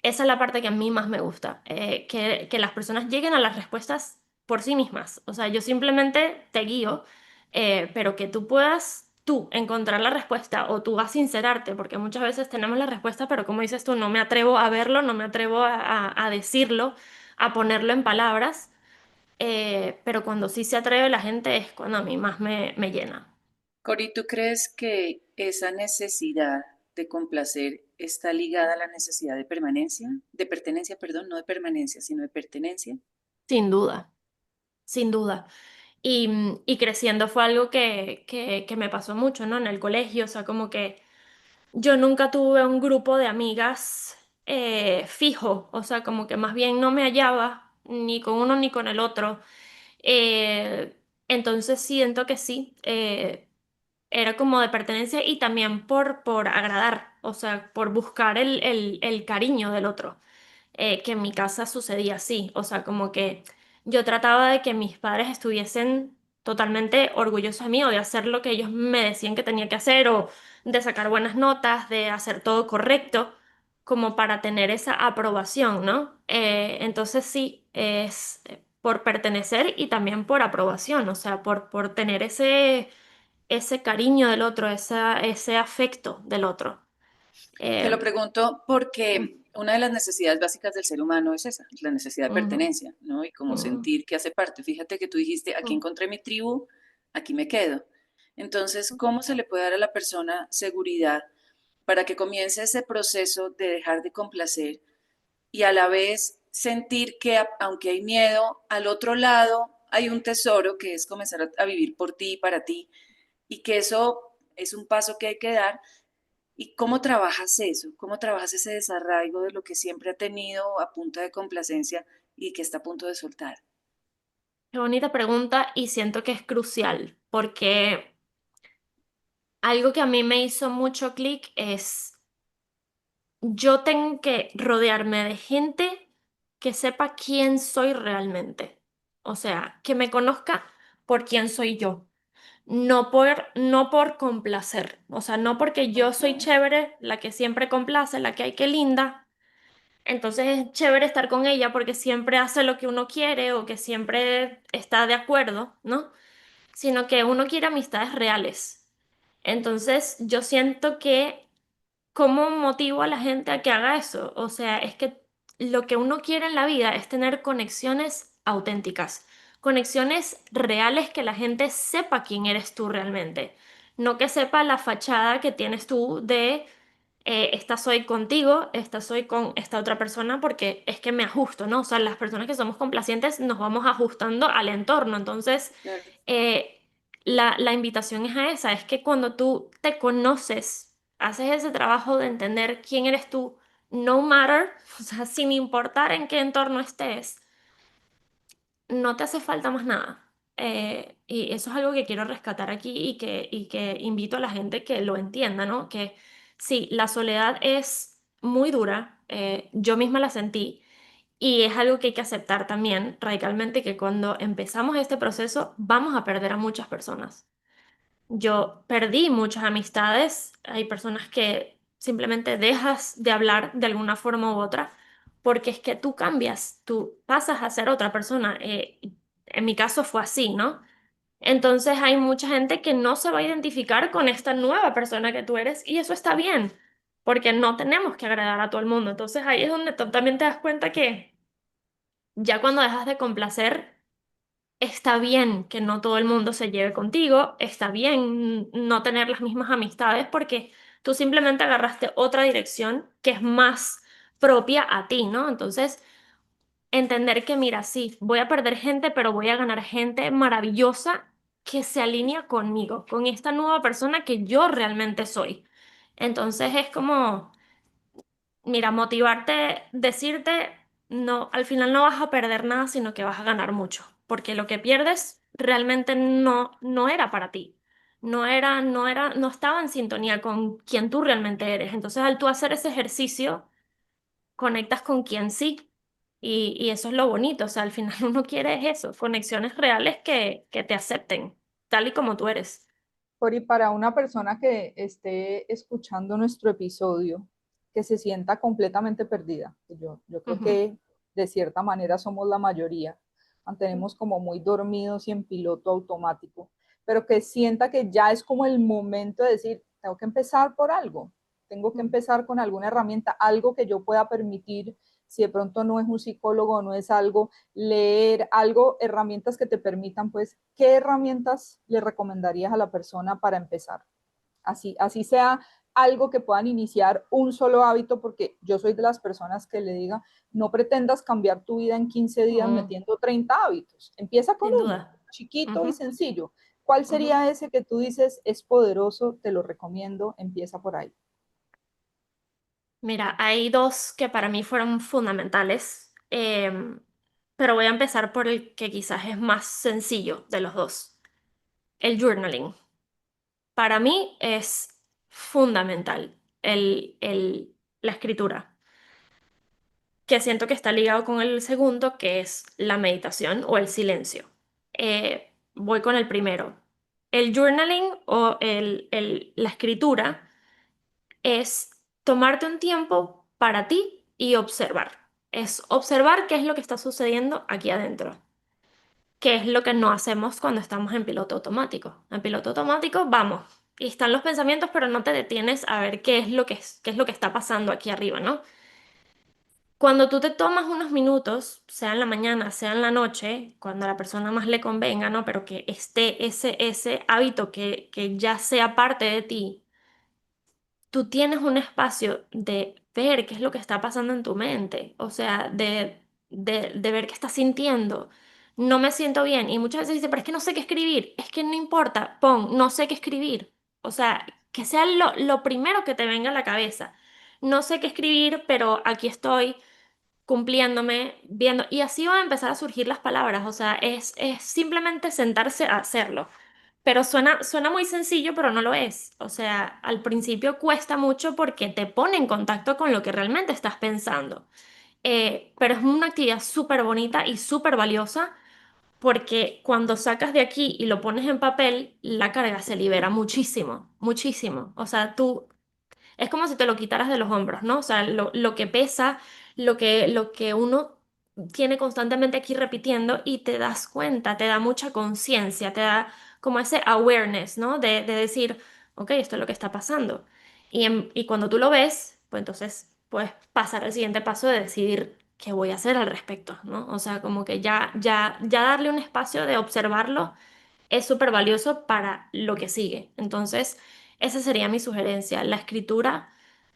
esa es la parte que a mí más me gusta, que las personas lleguen a las respuestas por sí mismas. O sea, yo simplemente te guío, pero que tú puedas tú encontrar la respuesta o tú a sincerarte, porque muchas veces tenemos la respuesta, pero como dices tú, no me atrevo a verlo, no me atrevo a decirlo, a ponerlo en palabras. Pero cuando sí se atreve la gente es cuando a mí más me llena. Cori, ¿tú crees que esa necesidad de complacer está ligada a la necesidad de permanencia? De pertenencia, perdón, no de permanencia, sino de pertenencia. Sin duda, sin duda. Y creciendo fue algo que me pasó mucho, ¿no? En el colegio, o sea, como que yo nunca tuve un grupo de amigas fijo, o sea, como que más bien no me hallaba ni con uno ni con el otro. Eh, entonces siento que sí, era como de pertenencia y también por agradar, o sea, por buscar el cariño del otro, que en mi casa sucedía así, o sea, como que yo trataba de que mis padres estuviesen totalmente orgullosos de mí o de hacer lo que ellos me decían que tenía que hacer o de sacar buenas notas, de hacer todo correcto, como para tener esa aprobación, ¿no? Entonces sí, es por pertenecer y también por aprobación, o sea, por tener ese cariño del otro, ese afecto del otro. Te lo Eh, pregunto porque una de las necesidades básicas del ser humano es esa, la necesidad de ujú, pertenencia, ¿no? Y como ujú, sentir que hace parte. Fíjate que tú dijiste, aquí ujú. encontré mi tribu, aquí me quedo. Entonces, ¿cómo se le puede dar a la persona seguridad para que comience ese proceso de dejar de complacer y a la vez sentir que aunque hay miedo, al otro lado hay un tesoro que es comenzar a vivir por ti y para ti y que eso es un paso que hay que dar? ¿Y cómo trabajas eso? ¿Cómo trabajas ese desarraigo de lo que siempre ha tenido a punta de complacencia y que está a punto de soltar? Qué bonita pregunta y siento que es crucial porque algo que a mí me hizo mucho clic es yo tengo que rodearme de gente que sepa quién soy realmente. O sea, que me conozca por quién soy yo. No por complacer. O sea, no porque yo soy Ujú. chévere, la que siempre complace, la que hay que linda. Entonces es chévere estar con ella porque siempre hace lo que uno quiere o que siempre está de acuerdo, ¿no? Sino que uno quiere amistades reales. Entonces yo siento que ¿cómo motivo a la gente a que haga eso? O sea, es que lo que uno quiere en la vida es tener conexiones auténticas, conexiones reales que la gente sepa quién eres tú realmente, no que sepa la fachada que tienes tú de esta soy contigo, esta soy con esta otra persona, porque es que me ajusto, ¿no? O sea, las personas que somos complacientes nos vamos ajustando al entorno, entonces Claro. eh, la invitación es a esa, es que cuando tú te conoces, haces ese trabajo de entender quién eres tú, no matter, o sea, sin importar en qué entorno estés, no te hace falta más nada. Y eso es algo que quiero rescatar aquí y que invito a la gente que lo entienda, ¿no? Que sí, la soledad es muy dura, yo misma la sentí y es algo que hay que aceptar también radicalmente, que cuando empezamos este proceso vamos a perder a muchas personas. Yo perdí muchas amistades, hay personas que simplemente dejas de hablar de alguna forma u otra, porque es que tú cambias, tú pasas a ser otra persona. En mi caso fue así, ¿no? Entonces hay mucha gente que no se va a identificar con esta nueva persona que tú eres y eso está bien, porque no tenemos que agradar a todo el mundo. Entonces ahí es donde tú también te das cuenta que ya cuando dejas de complacer, está bien que no todo el mundo se lleve contigo, está bien no tener las mismas amistades porque tú simplemente agarraste otra dirección que es más propia a ti, ¿no? Entonces, entender que, mira, sí, voy a perder gente, pero voy a ganar gente maravillosa que se alinea conmigo, con esta nueva persona que yo realmente soy. Entonces, es como mira, motivarte, decirte, no, al final no vas a perder nada, sino que vas a ganar mucho, porque lo que pierdes realmente no era para ti. No estaba en sintonía con quien tú realmente eres. Entonces, al tú hacer ese ejercicio, conectas con quien sí. Y eso es lo bonito. O sea, al final uno quiere eso, conexiones reales que te acepten, tal y como tú eres. Cori, para una persona que esté escuchando nuestro episodio, que se sienta completamente perdida, pues yo creo Ujú. que de cierta manera somos la mayoría, mantenemos como muy dormidos y en piloto automático, pero que sienta que ya es como el momento de decir, tengo que empezar por algo, tengo que empezar con alguna herramienta, algo que yo pueda permitir, si de pronto no es un psicólogo, no es algo, leer algo, herramientas que te permitan, pues, ¿qué herramientas le recomendarías a la persona para empezar? Así sea algo que puedan iniciar un solo hábito, porque yo soy de las personas que le diga, no pretendas cambiar tu vida en 15 días Mm, metiendo 30 hábitos, empieza con sin uno, duda. chiquito y Ujú, sencillo. ¿Cuál ujú. sería ese que tú dices es poderoso? Te lo recomiendo, empieza por ahí. Mira, hay dos que para mí fueron fundamentales, pero voy a empezar por el que quizás es más sencillo de los dos, el journaling. Para mí es fundamental la escritura, que siento que está ligado con el segundo, que es la meditación o el silencio. Voy con el primero. El journaling o la escritura es tomarte un tiempo para ti y observar. Es observar qué es lo que está sucediendo aquí adentro, qué es lo que no hacemos cuando estamos en piloto automático. En piloto automático vamos y están los pensamientos, pero no te detienes a ver qué es lo que está pasando aquí arriba, ¿no? Cuando tú te tomas unos minutos, sea en la mañana, sea en la noche, cuando a la persona más le convenga, ¿no? Pero que esté ese hábito que ya sea parte de ti, tú tienes un espacio de ver qué es lo que está pasando en tu mente, o sea, de ver qué estás sintiendo. No me siento bien. Y muchas veces dice, pero es que no sé qué escribir. Es que no importa, pon, no sé qué escribir. O sea, que sea lo primero que te venga a la cabeza. No sé qué escribir, pero aquí estoy cumpliéndome, viendo. Y así van a empezar a surgir las palabras. O sea, es simplemente sentarse a hacerlo. Pero suena muy sencillo, pero no lo es. O sea, al principio cuesta mucho porque te pone en contacto con lo que realmente estás pensando. Pero es una actividad súper bonita y súper valiosa porque cuando sacas de aquí y lo pones en papel, la carga se libera muchísimo, muchísimo. O sea, tú es como si te lo quitaras de los hombros, ¿no? O sea, lo que pesa, lo que uno tiene constantemente aquí repitiendo y te das cuenta, te da mucha conciencia, te da como ese awareness, ¿no? De decir, ok, esto es lo que está pasando. Y cuando tú lo ves, pues entonces puedes pasar al siguiente paso de decidir qué voy a hacer al respecto, ¿no? O sea, como que ya darle un espacio de observarlo es súper valioso para lo que sigue. Entonces, esa sería mi sugerencia, la escritura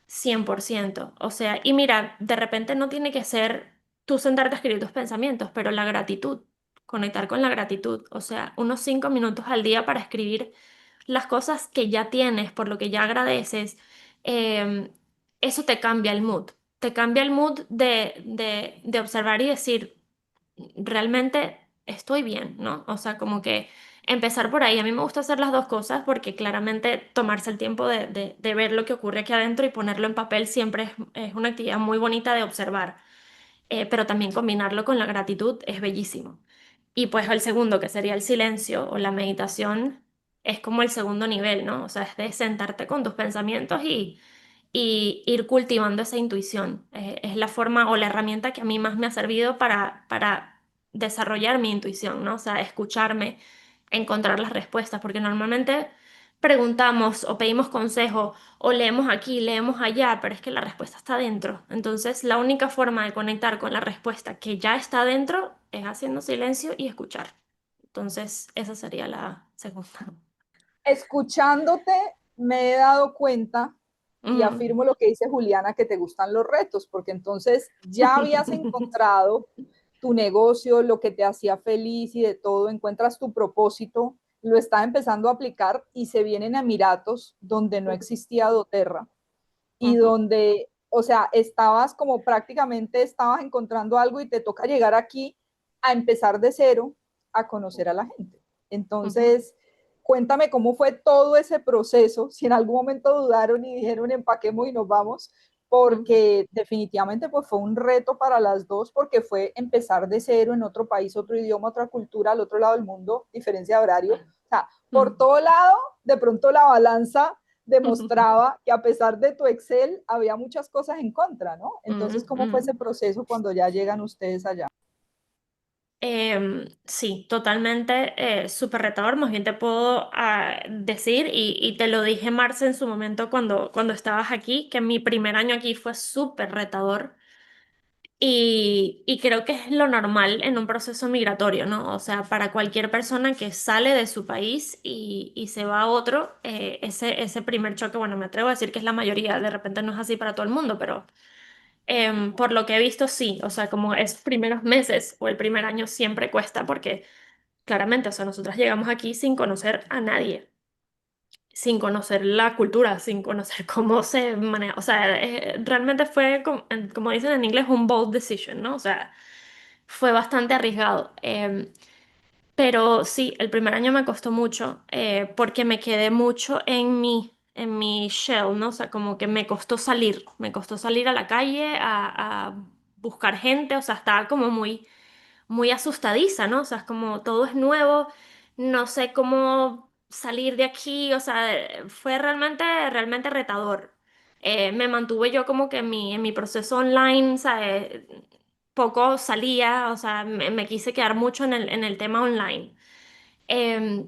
100%. O sea, y mira, de repente no tiene que ser tú sentarte a escribir tus pensamientos, pero la gratitud. conectar con la gratitud, o sea, unos 5 minutos al día para escribir las cosas que ya tienes, por lo que ya agradeces, eh, eso te cambia el mood de observar y decir, realmente estoy bien, ¿no? O sea, como que empezar por ahí. A mí me gusta hacer las dos cosas porque claramente tomarse el tiempo de ver lo que ocurre aquí adentro y ponerlo en papel siempre es una actividad muy bonita de observar. Pero también combinarlo con la gratitud es bellísimo. Y pues el segundo, que sería el silencio o la meditación, es como el segundo nivel, ¿no? O sea, es de sentarte con tus pensamientos y ir cultivando esa intuición. Es la forma o la herramienta que a mí más me ha servido para desarrollar mi intuición, ¿no? O sea, escucharme, encontrar las respuestas, porque normalmente preguntamos o pedimos consejo o leemos aquí, leemos allá, pero es que la respuesta está dentro. Entonces, la única forma de conectar con la respuesta que ya está dentro es haciendo silencio y escuchar. Entonces, esa sería la segunda. Escuchándote me he dado cuenta y Ujú. afirmo lo que dice Juliana, que te gustan los retos, porque entonces ya habías encontrado tu negocio, lo que te hacía feliz y de todo, encuentras tu propósito, lo estás empezando a aplicar y se vienen a Emiratos donde no existía doTERRA y Ujú. donde, o sea, estabas como prácticamente estabas encontrando algo y te toca llegar aquí a empezar de cero, a conocer a la gente. Ujú. Entonces, cuéntame cómo fue todo ese proceso, si en algún momento dudaron y dijeron empaquemos y nos vamos, Ujú. porque definitivamente pues fue un reto para las dos, porque fue empezar de cero en otro país, otro idioma, otra cultura, al otro lado del mundo, diferencia de horario. O sea, por Ujú. todo lado, de pronto la balanza Ujú. demostraba que a pesar de tu Excel había muchas cosas en contra, ¿no? Ujú. Entonces, ¿cómo fue ese Ujú. proceso cuando ya llegan ustedes allá? Sí, totalmente súper retador. Más bien te puedo decir, y te lo dije, Marce, en su momento cuando estabas aquí, que mi primer año aquí fue súper retador. Y creo que es lo normal en un proceso migratorio, ¿no? O sea, para cualquier persona que sale de su país y se va a otro, ese primer choque, bueno, me atrevo a decir que es la mayoría, de repente no es así para todo el mundo, pero por lo que he visto, sí, o sea, como esos primeros meses o el primer año siempre cuesta porque claramente, o sea, nosotras llegamos aquí sin conocer a nadie, sin conocer la cultura, sin conocer cómo se maneja, o sea, realmente fue, como dicen en inglés, un bold decision, ¿no? O sea, fue bastante arriesgado. Pero sí, el primer año me costó mucho porque me quedé mucho en mi shell, ¿no? O sea, como que me costó salir a la calle a buscar gente, o sea, estaba como muy asustadiza, ¿no? O sea, es como todo es nuevo, no sé cómo salir de aquí, o sea, fue realmente retador. Me mantuve yo como que en mi proceso online, ¿sabes? Poco salía, o sea, me quise quedar mucho en el tema online.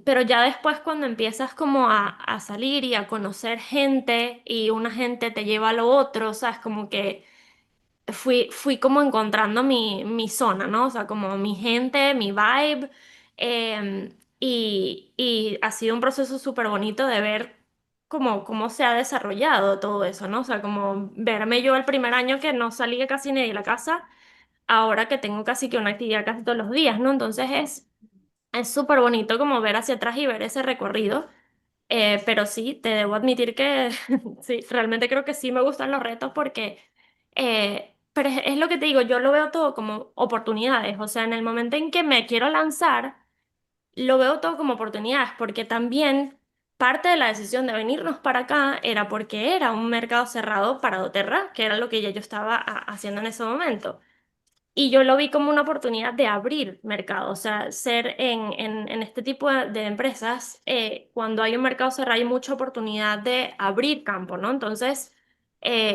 Pero ya después cuando empiezas como a salir y a conocer gente y una gente te lleva a lo otro, o sea, es como que fui como encontrando mi zona, ¿no? O sea, como mi gente, mi vibe. Y ha sido un proceso súper bonito de ver cómo se ha desarrollado todo eso, ¿no? O sea, como verme yo el primer año que no salía casi ni de la casa, ahora que tengo casi que una actividad casi todos los días, ¿no? Entonces es súper bonito como ver hacia atrás y ver ese recorrido. Pero sí, te debo admitir que sí, realmente creo que sí me gustan los retos porque, pero es lo que te digo, yo lo veo todo como oportunidades, o sea, en el momento en que me quiero lanzar, lo veo todo como oportunidades, porque también parte de la decisión de venirnos para acá era porque era un mercado cerrado para doTERRA, que era lo que ya yo estaba haciendo en ese momento. Y yo lo vi como una oportunidad de abrir mercado, o sea, ser en este tipo de empresas, cuando hay un mercado cerrado hay mucha oportunidad de abrir campo, ¿no? Entonces,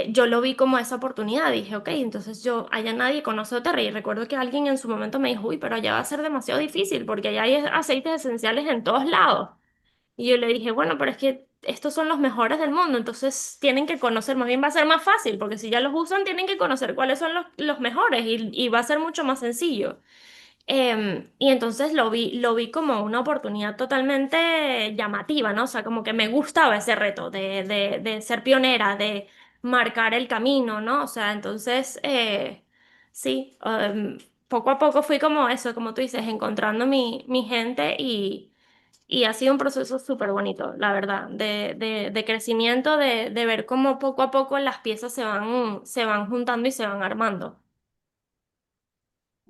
yo lo vi como esa oportunidad, dije, ok, entonces yo, allá nadie conoce Oterra y recuerdo que alguien en su momento me dijo, uy, pero allá va a ser demasiado difícil porque allá hay aceites esenciales en todos lados. Y yo le dije, bueno, pero es que estos son los mejores del mundo, entonces tienen que conocer, más bien va a ser más fácil, porque si ya los usan, tienen que conocer cuáles son los mejores y va a ser mucho más sencillo. Y entonces lo vi como una oportunidad totalmente llamativa, ¿no? O sea, como que me gustaba ese reto de ser pionera, de marcar el camino, ¿no? O sea, entonces, sí. poco a poco fui como eso, como tú dices, encontrando mi gente y ha sido un proceso súper bonito, la verdad, de crecimiento, de ver cómo poco a poco las piezas se van juntando y se van armando.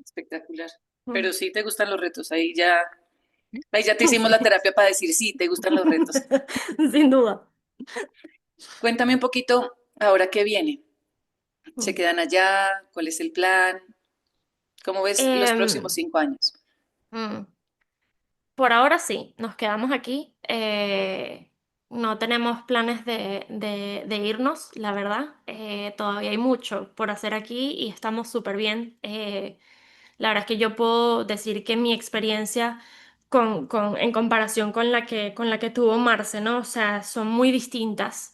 Espectacular. Mm. Pero sí te gustan los retos, ahí ya te hicimos la terapia para decir sí, te gustan los retos. Sin duda. Cuéntame un poquito ahora qué viene. ¿Se Mm. quedan allá? ¿Cuál es el plan? ¿Cómo ves los próximos Em, 5 años? mm, por ahora sí, nos quedamos aquí. No tenemos planes de irnos, la verdad. Todavía hay mucho por hacer aquí y estamos súper bien. La verdad es que yo puedo decir que mi experiencia en comparación con la que tuvo Marce, ¿no? O sea, son muy distintas.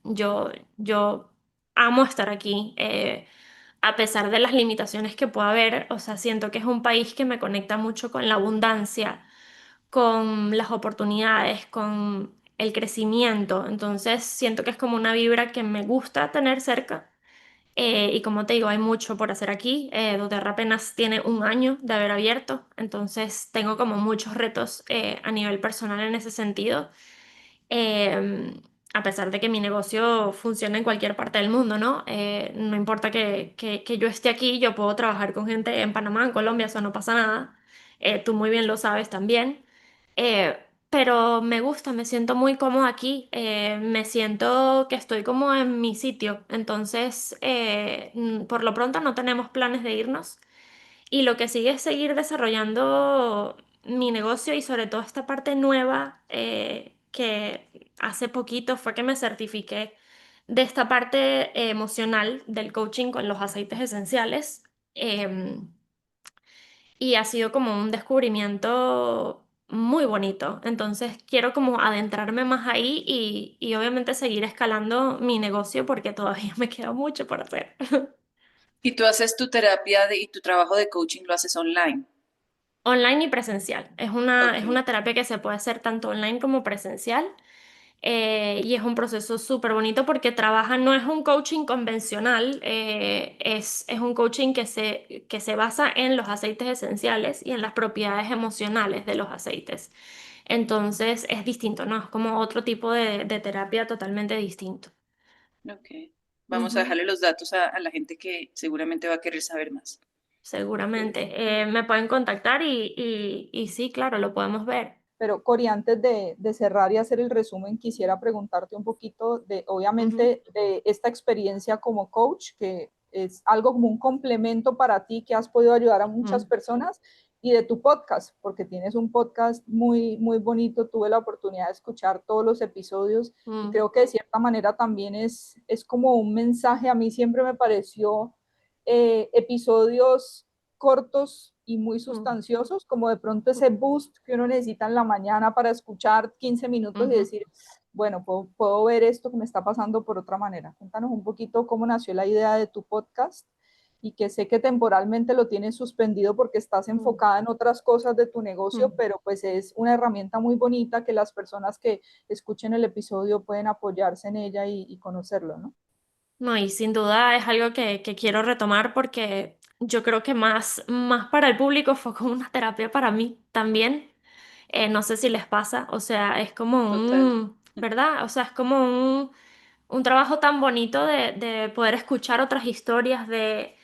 Yo amo estar aquí, a pesar de las limitaciones que pueda haber. O sea, siento que es un país que me conecta mucho con la abundancia, con las oportunidades, con el crecimiento. Entonces, siento que es como una vibra que me gusta tener cerca. Y como te digo, hay mucho por hacer aquí. doTERRA apenas tiene un año de haber abierto, entonces tengo como muchos retos a nivel personal en ese sentido. Eh, a pesar de que mi negocio funciona en cualquier parte del mundo, ¿no? No importa que yo esté aquí, yo puedo trabajar con gente en Panamá, en Colombia, eso no pasa nada. Tú muy bien lo sabes también. Pero me gusta, me siento muy cómoda aquí, me siento que estoy como en mi sitio, entonces por lo pronto no tenemos planes de irnos y lo que sigue es seguir desarrollando mi negocio y sobre todo esta parte nueva que hace poquito fue que me certifiqué de esta parte emocional del coaching con los aceites esenciales. Em, y ha sido como un descubrimiento muy bonito. Entonces quiero como adentrarme más ahí y obviamente seguir escalando mi negocio porque todavía me queda mucho por hacer. Y tú haces tu terapia y tu trabajo de coaching lo haces online. Online y presencial. Es Ok. una terapia que se puede hacer tanto online como presencial. Y es un proceso súper bonito porque trabaja, no es un coaching convencional, es un coaching que se basa en los aceites esenciales y en las propiedades emocionales de los aceites. Entonces es distinto, ¿no? Es como otro tipo de terapia totalmente distinto. Ok. Vamos a Ujú. dejarle los datos a la gente que seguramente va a querer saber más. Seguramente. Me pueden contactar y sí, claro, lo podemos ver. Pero Cori, antes de cerrar y hacer el resumen, quisiera preguntarte un poquito de, Ujú, obviamente, de esta experiencia como coach, que es algo como un complemento para ti, que has podido ayudar a muchas ujú, personas, y de tu podcast, porque tienes un podcast muy, muy bonito. Tuve la oportunidad de escuchar todos los episodios y mm, creo que de cierta manera también es como un mensaje. A mí siempre me pareció episodios cortos y muy mm, sustanciosos, como de pronto ese boost que uno necesita en la mañana para escuchar 15 minutos y ujú. decir, bueno, puedo ver esto que me está pasando por otra manera. Cuéntanos un poquito cómo nació la idea de tu podcast y que sé que temporalmente lo tienes suspendido porque estás Mm, enfocada en otras cosas de tu negocio, mm. pero pues es una herramienta muy bonita que las personas que escuchen el episodio pueden apoyarse en ella y conocerlo, ¿no? No, y sin duda es algo que quiero retomar porque yo creo que más para el público fue como una terapia para mí también. No sé si les pasa, o sea, es como Total. ¿verdad? O sea, es como un trabajo tan bonito de poder escuchar otras historias, de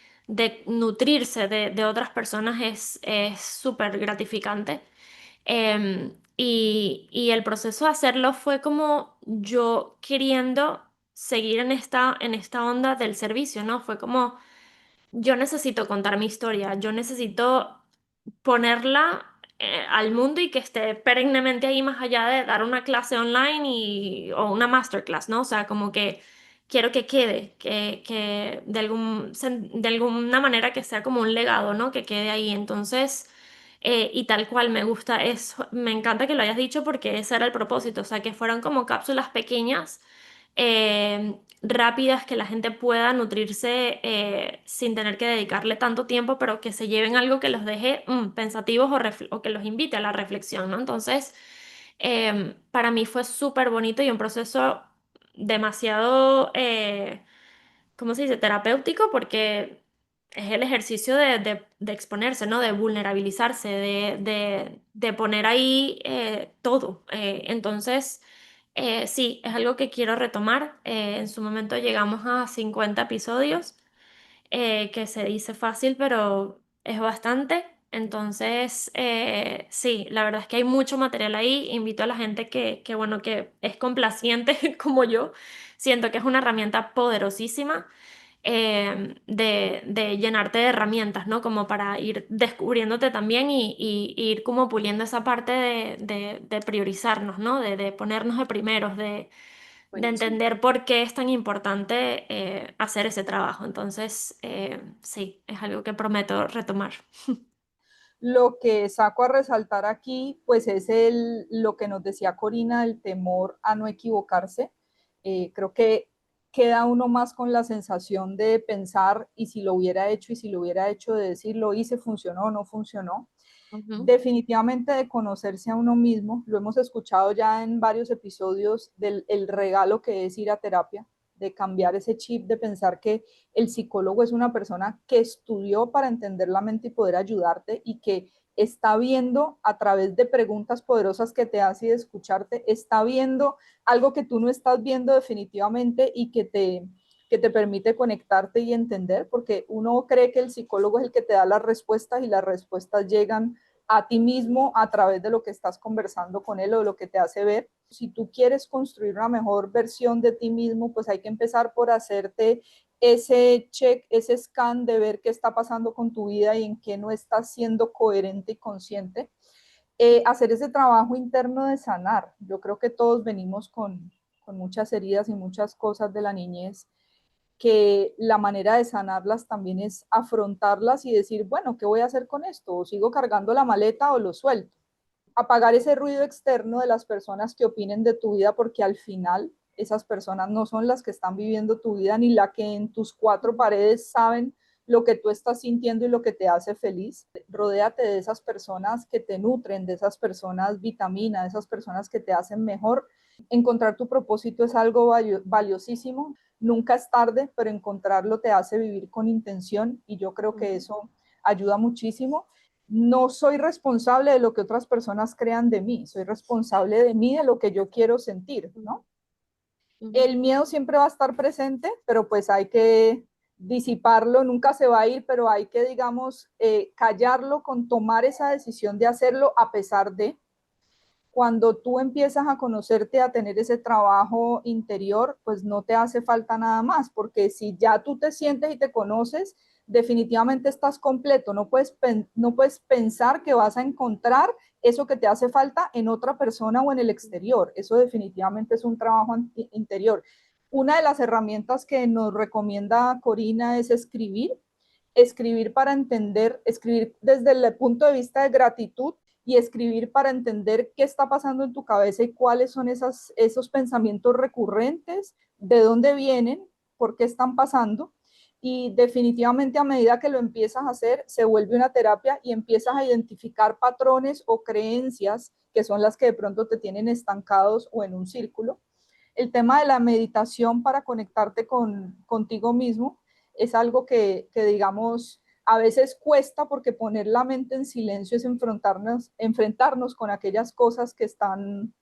nutrirse de otras personas es súper gratificante. Y el proceso de hacerlo fue como yo queriendo seguir en esta onda del servicio, ¿no? Fue como yo necesito contar mi historia, yo necesito ponerla al mundo y que esté perennemente ahí más allá de dar una clase online o una masterclass, ¿no? O sea, como que quiero que quede, que de alguna manera que sea como un legado, ¿no? Que quede ahí. Entonces, y tal cual me gusta, me encanta que lo hayas dicho porque ese era el propósito, o sea, que fueran como cápsulas pequeñas rápidas, que la gente pueda nutrirse sin tener que dedicarle tanto tiempo, pero que se lleven algo que los deje pensativos o que los invite a la reflexión, ¿no? Entonces, para mí fue súper bonito y un proceso demasiado, ¿cómo se dice?, terapéutico, porque es el ejercicio de exponerse, ¿no? De vulnerabilizarse, de poner ahí todo. Entonces, sí, es algo que quiero retomar. En su momento llegamos a 50 episodios, que se dice fácil, pero es bastante. Entonces, sí, la verdad es que hay mucho material ahí. Invito a la gente bueno, que es complaciente como yo. Siento que es una herramienta poderosísima, de llenarte de herramientas, ¿no? Como para ir descubriéndote también y ir como puliendo esa parte de priorizarnos, ¿no? De ponernos de primeros, de Buenísimo. entender por qué es tan importante hacer ese trabajo. Entonces, sí, es algo que prometo retomar. Lo que saco a resaltar aquí, pues es lo que nos decía Corina, el temor a no equivocarse. Creo que queda uno más con la sensación de pensar y si lo hubiera hecho y si lo hubiera hecho, de decir lo hice, funcionó o no funcionó. Ujú. Definitivamente de conocerse a uno mismo, lo hemos escuchado ya en varios episodios del el regalo que es ir a terapia, de cambiar ese chip, de pensar que el psicólogo es una persona que estudió para entender la mente y poder ayudarte y que está viendo a través de preguntas poderosas que te hace y de escucharte, está viendo algo que tú no estás viendo definitivamente y que te permite conectarte y entender, porque uno cree que el psicólogo es el que te da las respuestas y las respuestas llegan a ti mismo a través de lo que estás conversando con él o de lo que te hace ver. Si tú quieres construir una mejor versión de ti mismo, pues hay que empezar por hacerte ese check, ese scan de ver qué está pasando con tu vida y en qué no estás siendo coherente y consciente. Hacer ese trabajo interno de sanar. Yo creo que todos venimos con muchas heridas y muchas cosas de la niñez, que la manera de sanarlas también es afrontarlas y decir, bueno, ¿qué voy a hacer con esto? ¿O sigo cargando la maleta o lo suelto? Apagar ese ruido externo de las personas que opinen de tu vida, porque al final esas personas no son las que están viviendo tu vida, ni la que en tus cuatro paredes saben lo que tú estás sintiendo y lo que te hace feliz. Rodéate de esas personas que te nutren, de esas personas vitamina, de esas personas que te hacen mejor. Encontrar tu propósito es algo valiosísimo. Nunca es tarde, pero encontrarlo te hace vivir con intención y yo creo que eso ayuda muchísimo. No soy responsable de lo que otras personas crean de mí, soy responsable de mí, de lo que yo quiero sentir, ¿no? Ujú. El miedo siempre va a estar presente, pero pues hay que disiparlo, nunca se va a ir, pero hay que, digamos, callarlo con tomar esa decisión de hacerlo a pesar de. Cuando tú empiezas a conocerte, a tener ese trabajo interior, pues no te hace falta nada más, porque si ya tú te sientes y te conoces, definitivamente estás completo. No puedes pensar que vas a encontrar eso que te hace falta en otra persona o en el exterior. Eso definitivamente es un trabajo interior. Una de las herramientas que nos recomienda Corina es escribir para entender, escribir desde el punto de vista de gratitud y escribir para entender qué está pasando en tu cabeza y cuáles son esos pensamientos recurrentes, de dónde vienen, por qué están pasando. Y definitivamente a medida que lo empiezas a hacer, se vuelve una terapia y empiezas a identificar patrones o creencias que son las que de pronto te tienen estancados o en un círculo. El tema de la meditación para conectarte contigo mismo es algo que digamos, a veces cuesta porque poner la mente en silencio es enfrentarnos con aquellas cosas que están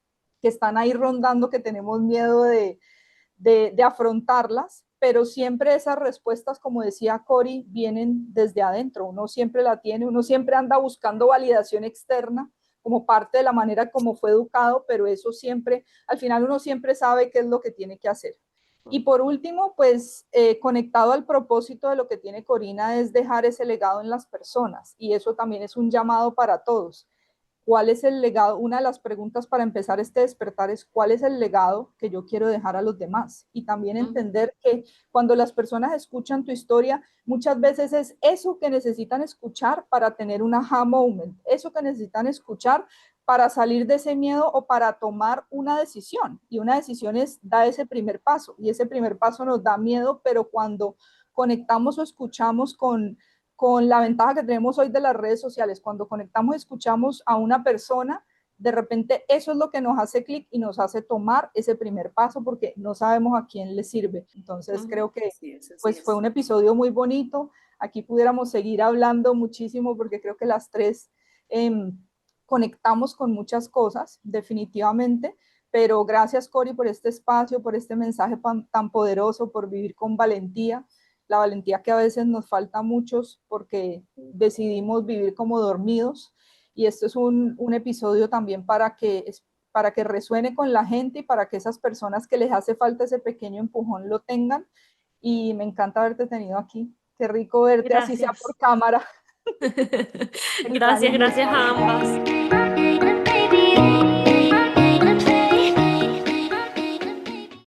ahí rondando, que tenemos miedo de afrontarlas, pero siempre esas respuestas, como decía Cori, vienen desde adentro, uno siempre la tiene, uno siempre anda buscando validación externa como parte de la manera como fue educado, pero eso siempre, al final uno siempre sabe qué es lo que tiene que hacer. Y por último, pues conectado al propósito de lo que tiene Corina es dejar ese legado en las personas y eso también es un llamado para todos. ¿Cuál es el legado? Una de las preguntas para empezar este despertar es ¿cuál es el legado que yo quiero dejar a los demás? Y también entender que cuando las personas escuchan tu historia, muchas veces es eso que necesitan escuchar para tener un aha moment, eso que necesitan escuchar para salir de ese miedo o para tomar una decisión. Y una decisión es dar ese primer paso. Y ese primer paso nos da miedo, pero cuando conectamos o escuchamos con la ventaja que tenemos hoy de las redes sociales, cuando conectamos y escuchamos a una persona, de repente eso es lo que nos hace clic y nos hace tomar ese primer paso porque no sabemos a quién le sirve. Entonces creo que Así es, así pues fue es. un episodio muy bonito. Aquí pudiéramos seguir hablando muchísimo porque creo que las tres conectamos con muchas cosas, definitivamente, pero gracias, Cori, por este espacio, por este mensaje tan poderoso, por vivir con valentía, la valentía que a veces nos falta a muchos porque decidimos vivir como dormidos, y esto es un episodio también para que resuene con la gente y para que esas personas que les hace falta ese pequeño empujón lo tengan, y me encanta haberte tenido aquí. Qué rico verte así sea Gracias. por cámara. Te extraño Gracias, mucho. gracias a ambas.